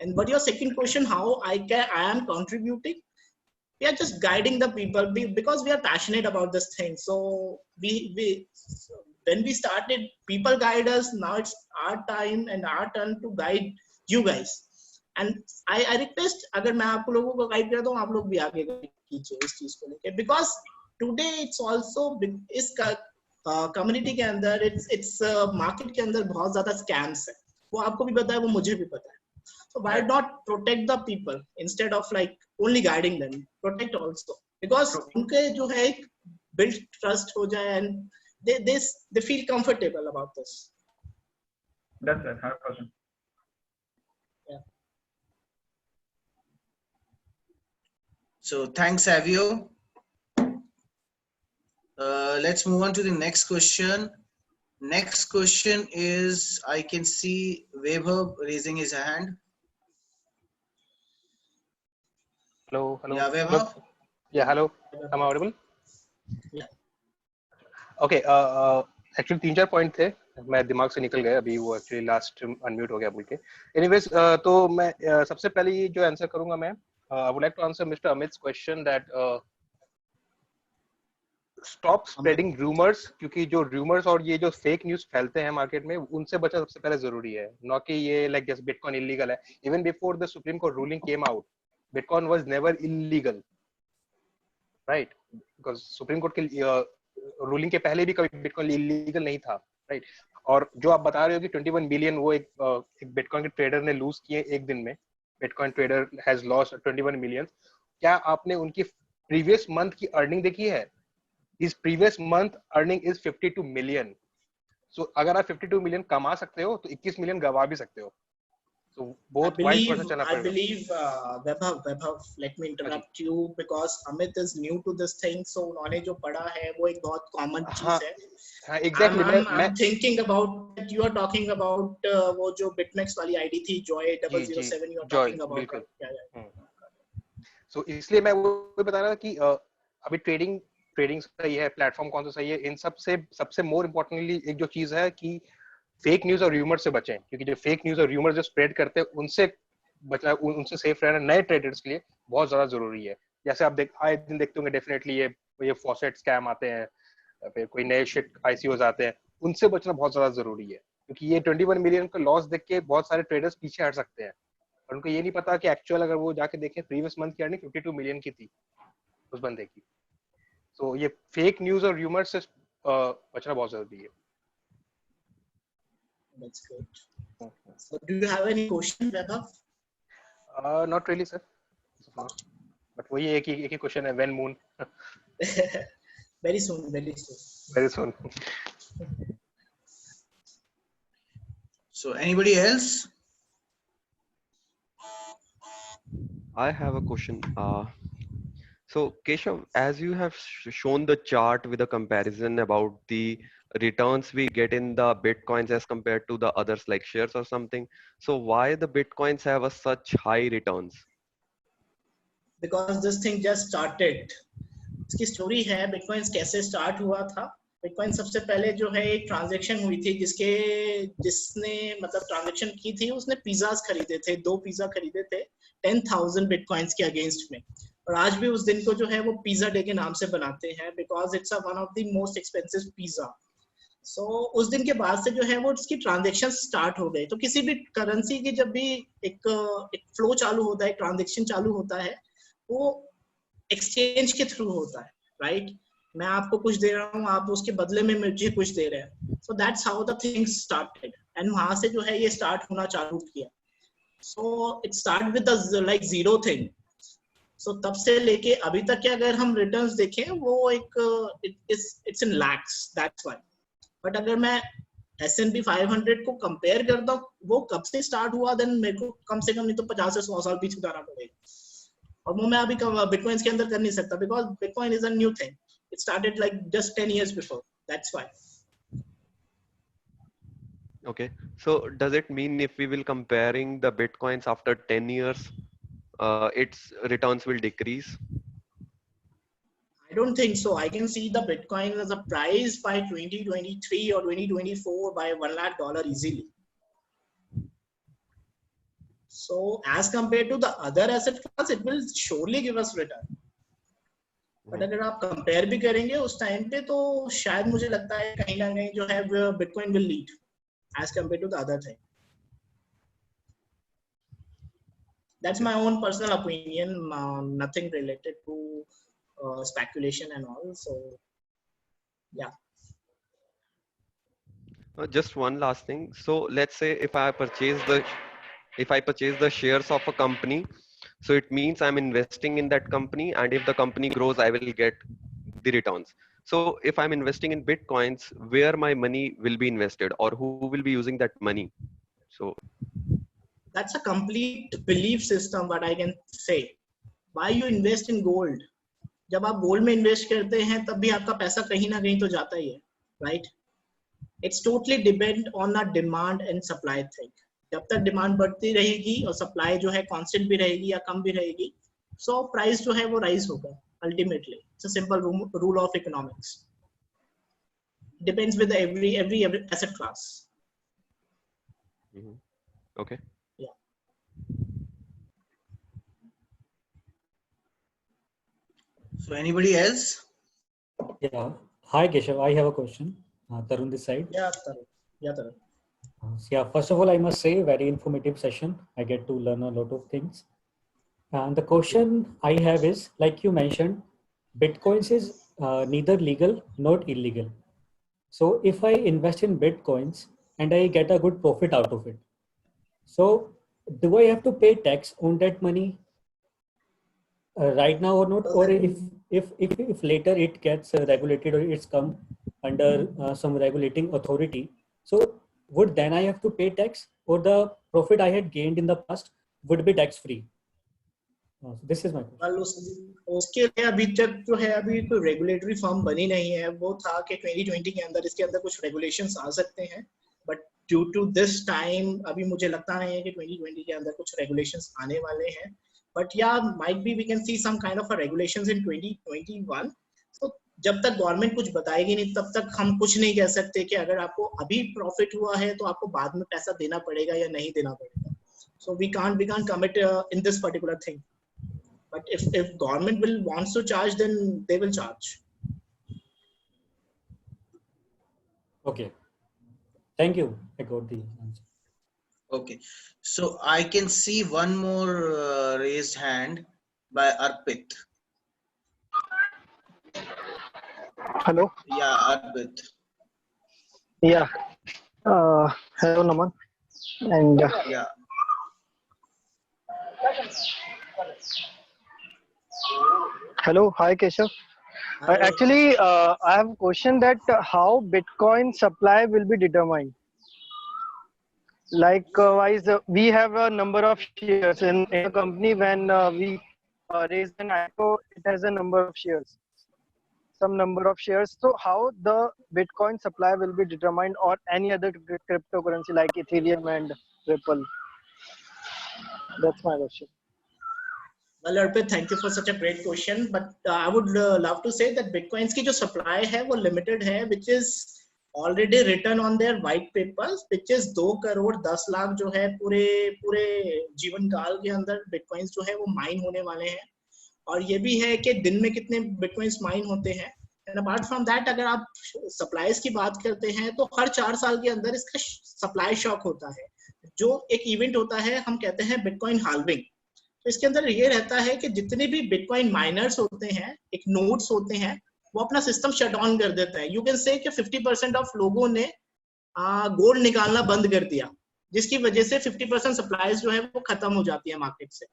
And but your second question, how I am contributing? We are just guiding the people because we are passionate about this thing. So when we started, people guide us. Now it's our time and our turn to guide you guys. And I request, अगर मैं आप लोगों को guide करता हूँ, आप लोग भी आगे कीजिए इस चीज को लेके. Because today it's also इस community के अंदर it's market के अंदर बहुत ज़्यादा scams है. वो आपको भी पता है, वो मुझे भी पता है. So why not protect the people instead of like only guiding them? Protect also, because उनके जो है एक build trust हो जाए and they feel comfortable about this. That's right, 100%. Yeah. So thanks, Savio. Let's move on to the next question. Next question is, I can see Vaibhav raising his hand. Hello. Yeah, Vaibhav. Yeah, hello. Am I audible? Yeah. Okay. Actually 3-4 point थे, मैं दिमाग से निकल गया अभी, वो actually last unmute हो गया बोल के. एनीवेज, तो मैं सबसे पहले जो आंसर करूंगा मैं, I would like to answer mister Amit's question that stop spreading rumours, क्योंकि जो रूमर्स और ये जो फेक न्यूज़ फैलते हैं मार्केट में, उनसे बचना सबसे पहले जरूरी है. ना कि ये लाइक जैसे बिटकॉइन इलीगल है. Even before the supreme court ruling came out, bitcoin was never illegal, right? Because supreme court के रूलिंग के पहले भी कभी बिटकॉइन इलीगल नहीं था, राइट? और जो आप बता रहे हो कि 21 बिलियन वो एक बिटकॉइन के ट्रेडर ने लूज किए एक दिन में, bitcoin trader has lost 21 million. क्या आपने उनकी प्रीवियस मंथ की अर्निंग देखी है? His previous month earning is 52 million. So अगर आप 52 मिलियन कमा सकते हो तो 21 मिलियन गवा भी सकते हो. So both vice versa चलना I पड़ेगा. believe Vaibhav, let me interrupt you because Amit is new to this thing, so उन्होंने जो पढ़ा है वो एक बहुत common हाँ, चीज है. हाँ, exactly. I'm thinking about that you are talking about वो जो BitMEX वाली ID थी Joy 007 you are Joy, talking about. बिल्कुल. Yeah. So इसलिए मैं वो बता रहा था कि अभी ट्रेडिंग सही है, प्लेटफॉर्म कौन सा सही है, इन सबसे मोर इम्पोर्टेंटली एक जो चीज है कि फेक न्यूज और र्यूमर से बचें, क्योंकि जो फेक न्यूज और र्यूमर जो स्प्रेड करते हैं उनसे बचना, उनसे सेफ रहना नए ट्रेडर्स के लिए बहुत ज्यादा जरूरी है. जैसे आप आए दिन देखते होंगे डेफिनेटली ये फॉसेट स्कैम आते हैं, फिर कोई नए शिट आईसीओज आते हैं, उनसे बचना बहुत ज्यादा जरूरी है, क्योंकि ये 21 मिलियन का लॉस देख के बहुत सारे ट्रेडर्स पीछे हट सकते हैं और उनको ये नहीं पता कि एक्चुअल अगर वो जाके देखें प्रीवियस मंथ की अर्निंग 52 मिलियन की थी उस बंदे की. तो ये फेक न्यूज और र्यूमर से बचना बहुत जरूरी है. That's good. So do you have any question, Vaibhav? Not really, sir. But वही एक ही क्वेश्चन है, when moon. Very soon. Very soon. So anybody else? I have a question. So Keshav, as you have shown the chart with a comparison about the returns we get in the Bitcoins as compared to the others like shares or something. So why the Bitcoins have a such high returns? Because this thing just started. इसकी story है bitcoins कैसे start हुआ था. Bitcoin सबसे पहले जो है एक ट्रांजैक्शन हुई थी जिसने मतलब ट्रांजैक्शन की थी, उसने पिज्जास खरीदे थे, 2 पिज्जा खरीदे थे 10,000 बिटकॉइंस के अगेंस्ट में. और आज भी उस दिन को जो है वो पिज्जा डे के नाम से बनाते हैं because it's one of the most expensive pizza. So उस दिन के बाद से जो है वो इसकी ट्रांजैक्शन स्टार्ट हो गए. तो किसी भी करेंसी की जब भी एक फ्लो चालू होता है, ट्रांजैक्शन चालू होता है, वो एक्सचेंज के थ्रू होता है, राइट? मैं आपको कुछ दे रहा हूँ, आप उसके बदले में मुझे कुछ दे रहे हैं. So that's how the things started and वहां से जो है ये स्टार्ट होना चालू किया. So it start with the like zero thing. So तब से लेके अभी तक के अगर हम रिटर्न्स देखें वो एक it's in lakhs, that's why. But अगर मैं S&P 500 को कंपेयर करता हूँ वो कब से स्टार्ट हुआ, देन मेरे को कम से कम नहीं तो 50 से 100 साल पीछे जाना पड़ेगा. और वो मैं अभी बिटकॉइंस के अंदर कर नहीं सकता because bitcoin is a new thing. It started like just 10 years before, that's why. Okay, so does it mean if we will comparing the Bitcoins after 10 years, its returns will decrease? I don't think so. I can see the Bitcoin as a price by 2023 or 2024 by $1 lakh easily. So as compared to the other asset class, it will surely give us return. But अगर आप compare भी करेंगे उस time पे तो शायद मुझे लगता है कहीं ना कहीं जो है Bitcoin will lead as compared to the other thing. That's my own personal opinion, nothing related to speculation and all. So yeah. Just one last thing. So let's say if I purchase the shares of a company, so it means I'm investing in that company, and if the company grows, I will get the returns. So if I'm investing in Bitcoins, where my money will be invested, or who will be using that money? So that's a complete belief system, what I can say. Why you invest in gold? जब आप gold में invest करते हैं तब भी आपका पैसा कहीं ना कहीं तो जाता ही है, right? It's totally depend on a demand and supply thing. जब तक डिमांड बढ़ती रहेगी और सप्लाई जो है कांस्टेंट भी रहेगी या कम भी रहेगी, सो प्राइस जो है वो राइज होगा ultimately. It's a simple rule of economics. Depends with every asset class. Okay. So anybody else? Yeah. Hi Keshav, I have a question. Tarun this side. Yeah, Tarun. Yeah, first of all, I must say very informative session. I get to learn a lot of things. And the question I have is, like you mentioned, Bitcoins is neither legal nor illegal. So if I invest in Bitcoins and I get a good profit out of it, so do I have to pay tax on that money right now or not? Or if later it gets regulated or it's come under some regulating authority, so would then I have to pay tax, or the profit I had gained in the past would be tax free? So this is my question. well, उसके लिए अभी तक जो है अभी कोई regulatory form बनी नहीं है. वो था कि 2020 के अंदर इसके अंदर कुछ रेगुलेशंस आ सकते हैं, but due to this time अभी मुझे लगता नहीं है कि 2020 के अंदर कुछ रेगुलेशंस आने वाले हैं. बट या might be we can see some kind of a regulations in 2021. तो जब तक गवर्नमेंट कुछ बताएगी नहीं तब तक हम कुछ नहीं कह सकते कि अगर आपको अभी प्रॉफिट हुआ है तो आपको बाद में पैसा देना पड़ेगा या नहीं देना पड़ेगा. So we can't commit in this particular thing. But if government wants to charge, then they will charge. Okay. Thank you. I got the answer. Okay. So I can see one more raised hand by Arpit. Hello. Yeah, Arpit. Yeah. Hello, Naman. And Yeah. hello. Hi, Keshav. Actually, I have a question that how Bitcoin supply will be determined. Likewise, we have a number of shares in a company. When we raise an IPO, it has a number of shares, some number of shares. So how the Bitcoin supply will be determined, or any other cryptocurrency like Ethereum and Ripple? That's my question. Well, Arpit, thank you for such a great question. But I would love to say that Bitcoins की जो supply है वो limited है, which is already written on their white papers, which is 2 crore 10 lakh जो है पूरे जीवन काल के अंदर Bitcoins जो है वो माइन होने वाले हैं. और ये भी है कि दिन में कितने Bitcoins माइन होते हैं. And apart from that, अगर आप supplies की बात करते हैं तो हर 4 साल के अंदर इसका supply shock होता है. जो एक इवेंट होता है हम कहते हैं Bitcoin halving. तो इसके अंदर ये रहता है कि जितने भी बिटकॉइन माइनर्स होते हैं, एक नोड्स होते हैं, वो अपना सिस्टम शट डाउन कर देता है. यू कैन से कि 50% ऑफ लोगों ने गोल्ड निकालना बंद कर दिया, जिसकी वजह से 50% सप्लाईज जो है वो खत्म हो जाती है मार्केट से.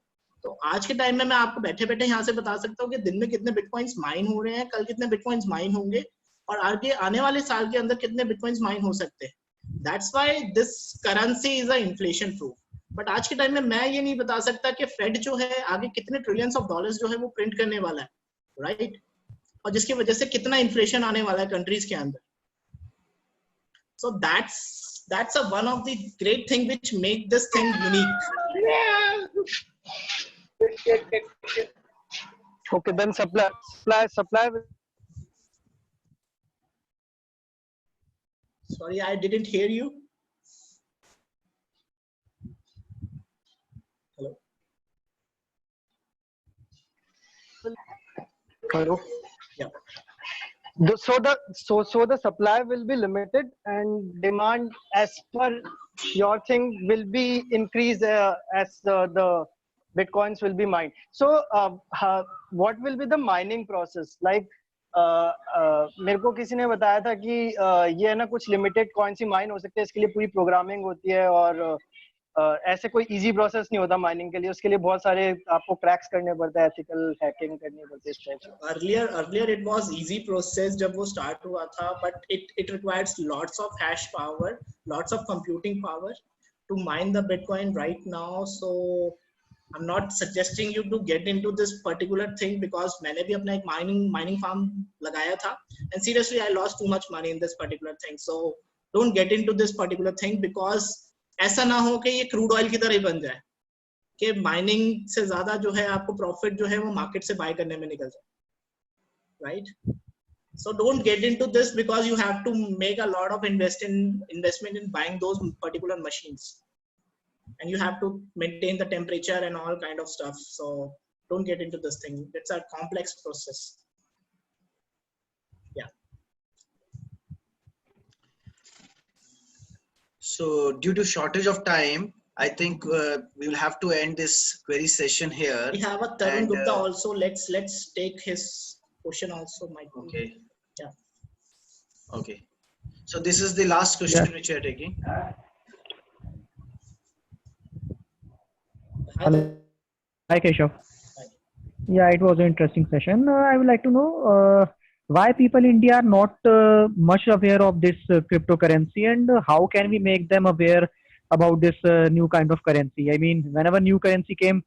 तो आज के टाइम में मैं आपको बैठे बैठे यहाँ से बता सकता हूँ कि दिन में कितने बिटकॉइंस माइन हो रहे हैं, कल कितने बिटकॉइंस माइन होंगे, और आगे आने वाले साल के अंदर कितने बिटकॉइंस माइन हो सकते हैं. That's why this currency is a inflation proof. But आज के टाइम में मैं ये नहीं बता सकता कि फेड जो है आगे कितने ट्रिलियंस ऑफ डॉलर्स जो है वो प्रिंट करने वाला है, राइट? और जिसकी वजह से कितना इन्फ्लेशन आने वाला है कंट्रीज के अंदर. So that's a one of the great thing which make this thing unique. Okay, then supply. Sorry, I didn't hear you. Hello. Yeah. So the supply will be limited and demand, as per your thing, will be increased as the bitcoins will be mined. So what will be the mining process? Like मेरे को किसी ने बताया था कि ये है ना कुछ लिमिटेड कॉइन्स ही माइन हो सकते हैं, इसके लिए पूरी प्रोग्रामिंग होती है और ऐसे कोई इजी प्रोसेस नहीं होता माइनिंग के लिए, उसके लिए बहुत सारे आपको क्रैक्स करने पड़ते हैं, एथिकल हैकिंग करनी पड़ती है इस टाइप से. Earlier it was easy process जब वो स्टार्ट हुआ था, but it requires lots of hash power, lots of computing power to mine the Bitcoin right now. So I'm not suggesting you to get into this particular thing because मैंने भी अपना एक mining farm लगाया था, and seriously I lost too much money in this particular thing. So don't get into this particular thing because ऐसा ना हो कि ये क्रूड ऑयल की तरह ही बन जाए कि माइनिंग से ज्यादा जो है आपको प्रॉफिट जो है वो मार्केट से बाय करने में निकल जाए, right? So don't get into this because you have to make a lot of investment in buying those particular machines and you have to maintain the temperature and all kind of stuff. So don't get into this thing. It's a complex process. Yeah. So due to shortage of time, I think we will have to end this query session here. We have a Tarun Gupta also. Let's take his question also. Okay. Yeah. Okay. So this is the last question which we are taking. Hi Keshav. Yeah, it was an interesting session. I would like to know why people in India are not much aware of this cryptocurrency, and how can we make them aware about this new kind of currency. I mean, whenever new currency came,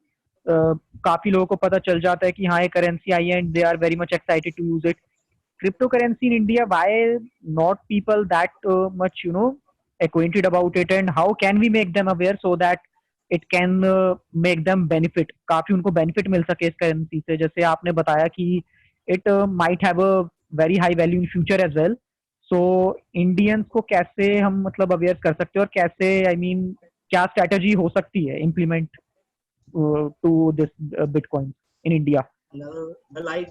काफी लोगों को पता चल जाता है कि हाँ ये करेंसी आई है and they are very much excited to use it. Cryptocurrency in India, why not people that much, you know, acquainted about it, and how can we make them aware so that it can make them benefit, काफी उनको benefit मिल सके इस currency से. जैसे आपने बताया कि it might have a very high value in future as well. So Indians को कैसे हम मतलब aware कर सकते हैं और कैसे I mean क्या strategy हो सकती है implement to this Bitcoin in India? Well, I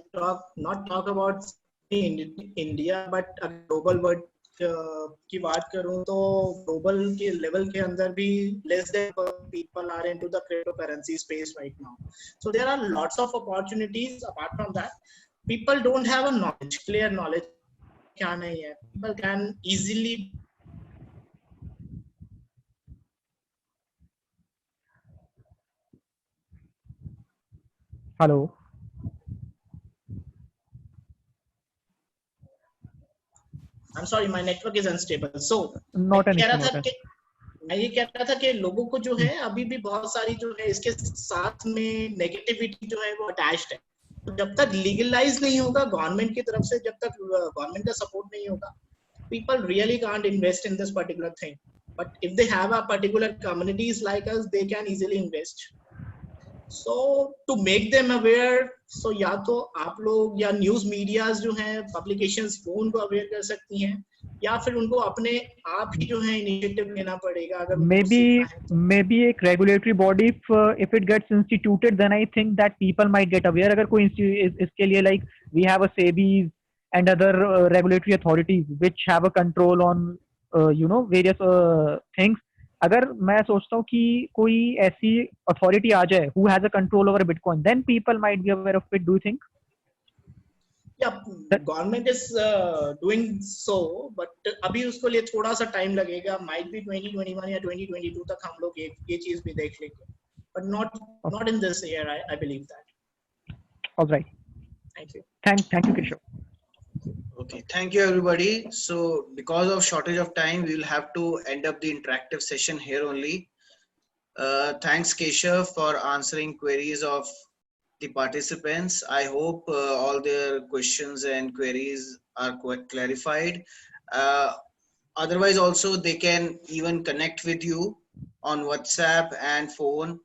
not talk about India, but global world की बात करूं तो global के level के अंदर भी less than people are into the cryptocurrency space right now. So there are lots of opportunities. Apart from that, people don't have a knowledge, clear knowledge. क्या नहीं है. People can easily Hello. I'm sorry, my network is unstable. So Not an issue. मैं ये कह रहा था कि लोगों को जो है अभी भी बहुत सारी जो है इसके साथ में नेगेटिविटी जो है वो अटैच्ड है. तो जब तक लीगलाइज नहीं होगा गवर्नमेंट की तरफ से, जब तक गवर्नमेंट का सपोर्ट नहीं होगा, people really can't invest in this particular thing. But if they have a particular communities like us, they can easily invest. So to make them aware, so या तो आप लोग या न्यूज मीडियाज जो हैं पब्लिकेशंस वो उनको अवेयर कर सकती हैं, या फिर उनको अपने आप ही जो है इनिशिएटिव लेना पड़ेगा. अगर maybe a regulatory body, if it gets instituted, then I think that people might get aware. अगर कोई इसके लिए like we have a SEBI and other regulatory authorities which have a control on you know various things. अगर मैं सोचता हूँ कि कोई ऐसी authority आ जाए who has a control over Bitcoin, then people might be aware of it. Do you think? Yeah, government is doing so, but अभी उसको लिए थोड़ा सा टाइम लगेगा. Might be 2021 या 2022 तक हम लोग ये चीज भी देख लेंगे, but not in this year. I believe that. All right. Thank you. Thank you, Keshav. Okay, thank you everybody. So because of shortage of time, we will have to end up the interactive session here only. Thanks Keshav for answering queries of the participants. I hope all their questions and queries are quite clarified. Otherwise also they can even connect with you on WhatsApp and phone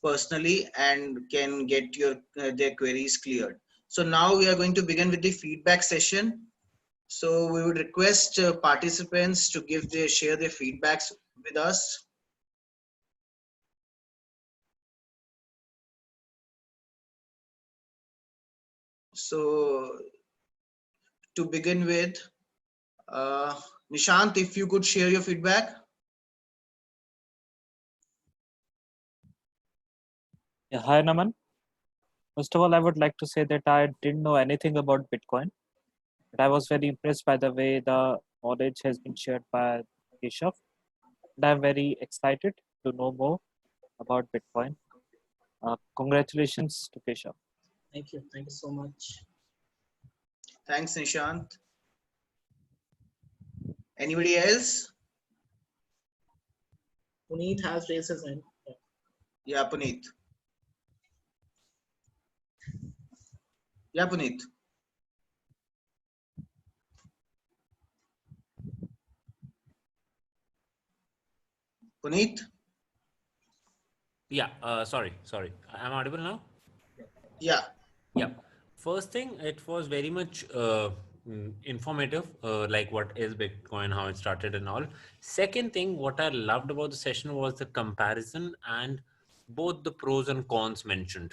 personally and can get your their queries cleared. So now we are going to begin with the feedback session. So we would request participants to share their feedbacks with us. So to begin with, Nishant, if you could share your feedback. Yeah, hi Naman. First of all, I would like to say that I didn't know anything about Bitcoin, but I was very impressed by the way the knowledge has been shared by Keshav. And I'm very excited to know more about Bitcoin. Congratulations to Keshav. Thank you so much. Thanks Nishant. Anybody else? Puneet has raised his hand. Yeah, Puneet. Yeah, Puneet. Puneet? Yeah, sorry. I'm audible now? Yeah. Yeah. First thing, it was very much informative, like what is Bitcoin, how it started and all. Second thing, what I loved about the session was the comparison and both the pros and cons mentioned.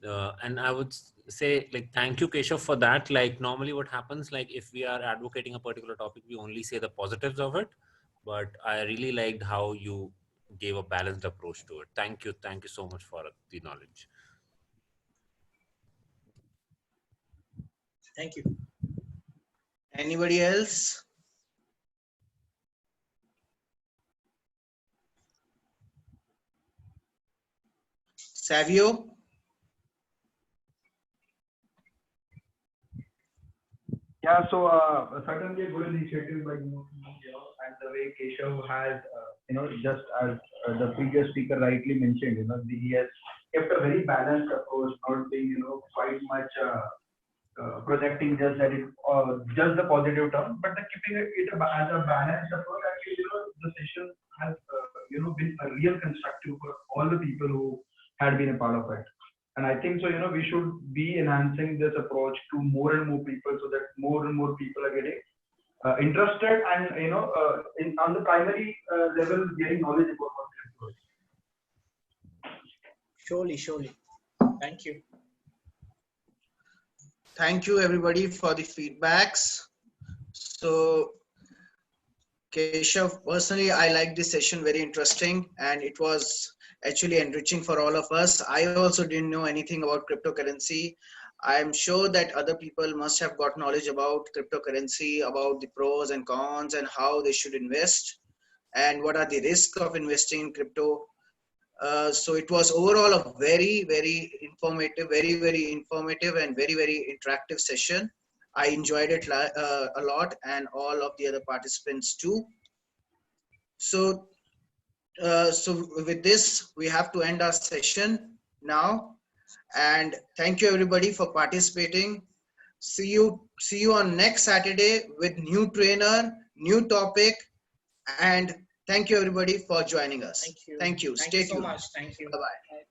And I would say, like, thank you, Keshav, for that. Like, normally what happens, like, if we are advocating a particular topic, we only say the positives of it. But I really liked how you gave a balanced approach to it. Thank you so much for the knowledge. Thank you. Anybody else? Savio? Yeah, so certainly a good initiative by you, and the way Keshav has, just as the previous speaker rightly mentioned, he has kept a very balanced approach, not being, quite much projecting just that just the positive term, but keeping it as a balanced approach. Actually, the session has, been a real constructive for all the people who had been a part of it. And I think so, we should be enhancing this approach to more and more people so that more and more people are getting interested and, on the primary level, getting knowledge about what crypto is. Surely. Thank you. Thank you everybody for the feedbacks. So Keshav, personally, I like this session, very interesting, and it was actually enriching for all of us. I also didn't know anything about cryptocurrency. I'm sure that other people must have got knowledge about cryptocurrency, about the pros and cons and how they should invest and what are the risks of investing in crypto. So it was overall a very, very informative and very, very interactive session. I enjoyed it a lot, and all of the other participants too. So, so with this, we have to end our session now. And thank you everybody for participating. See you on next Saturday with new trainer, new topic, and thank you everybody for joining us. Thank you. Thank you. Thank Stay you so tuned. much. Thank you. Bye-bye.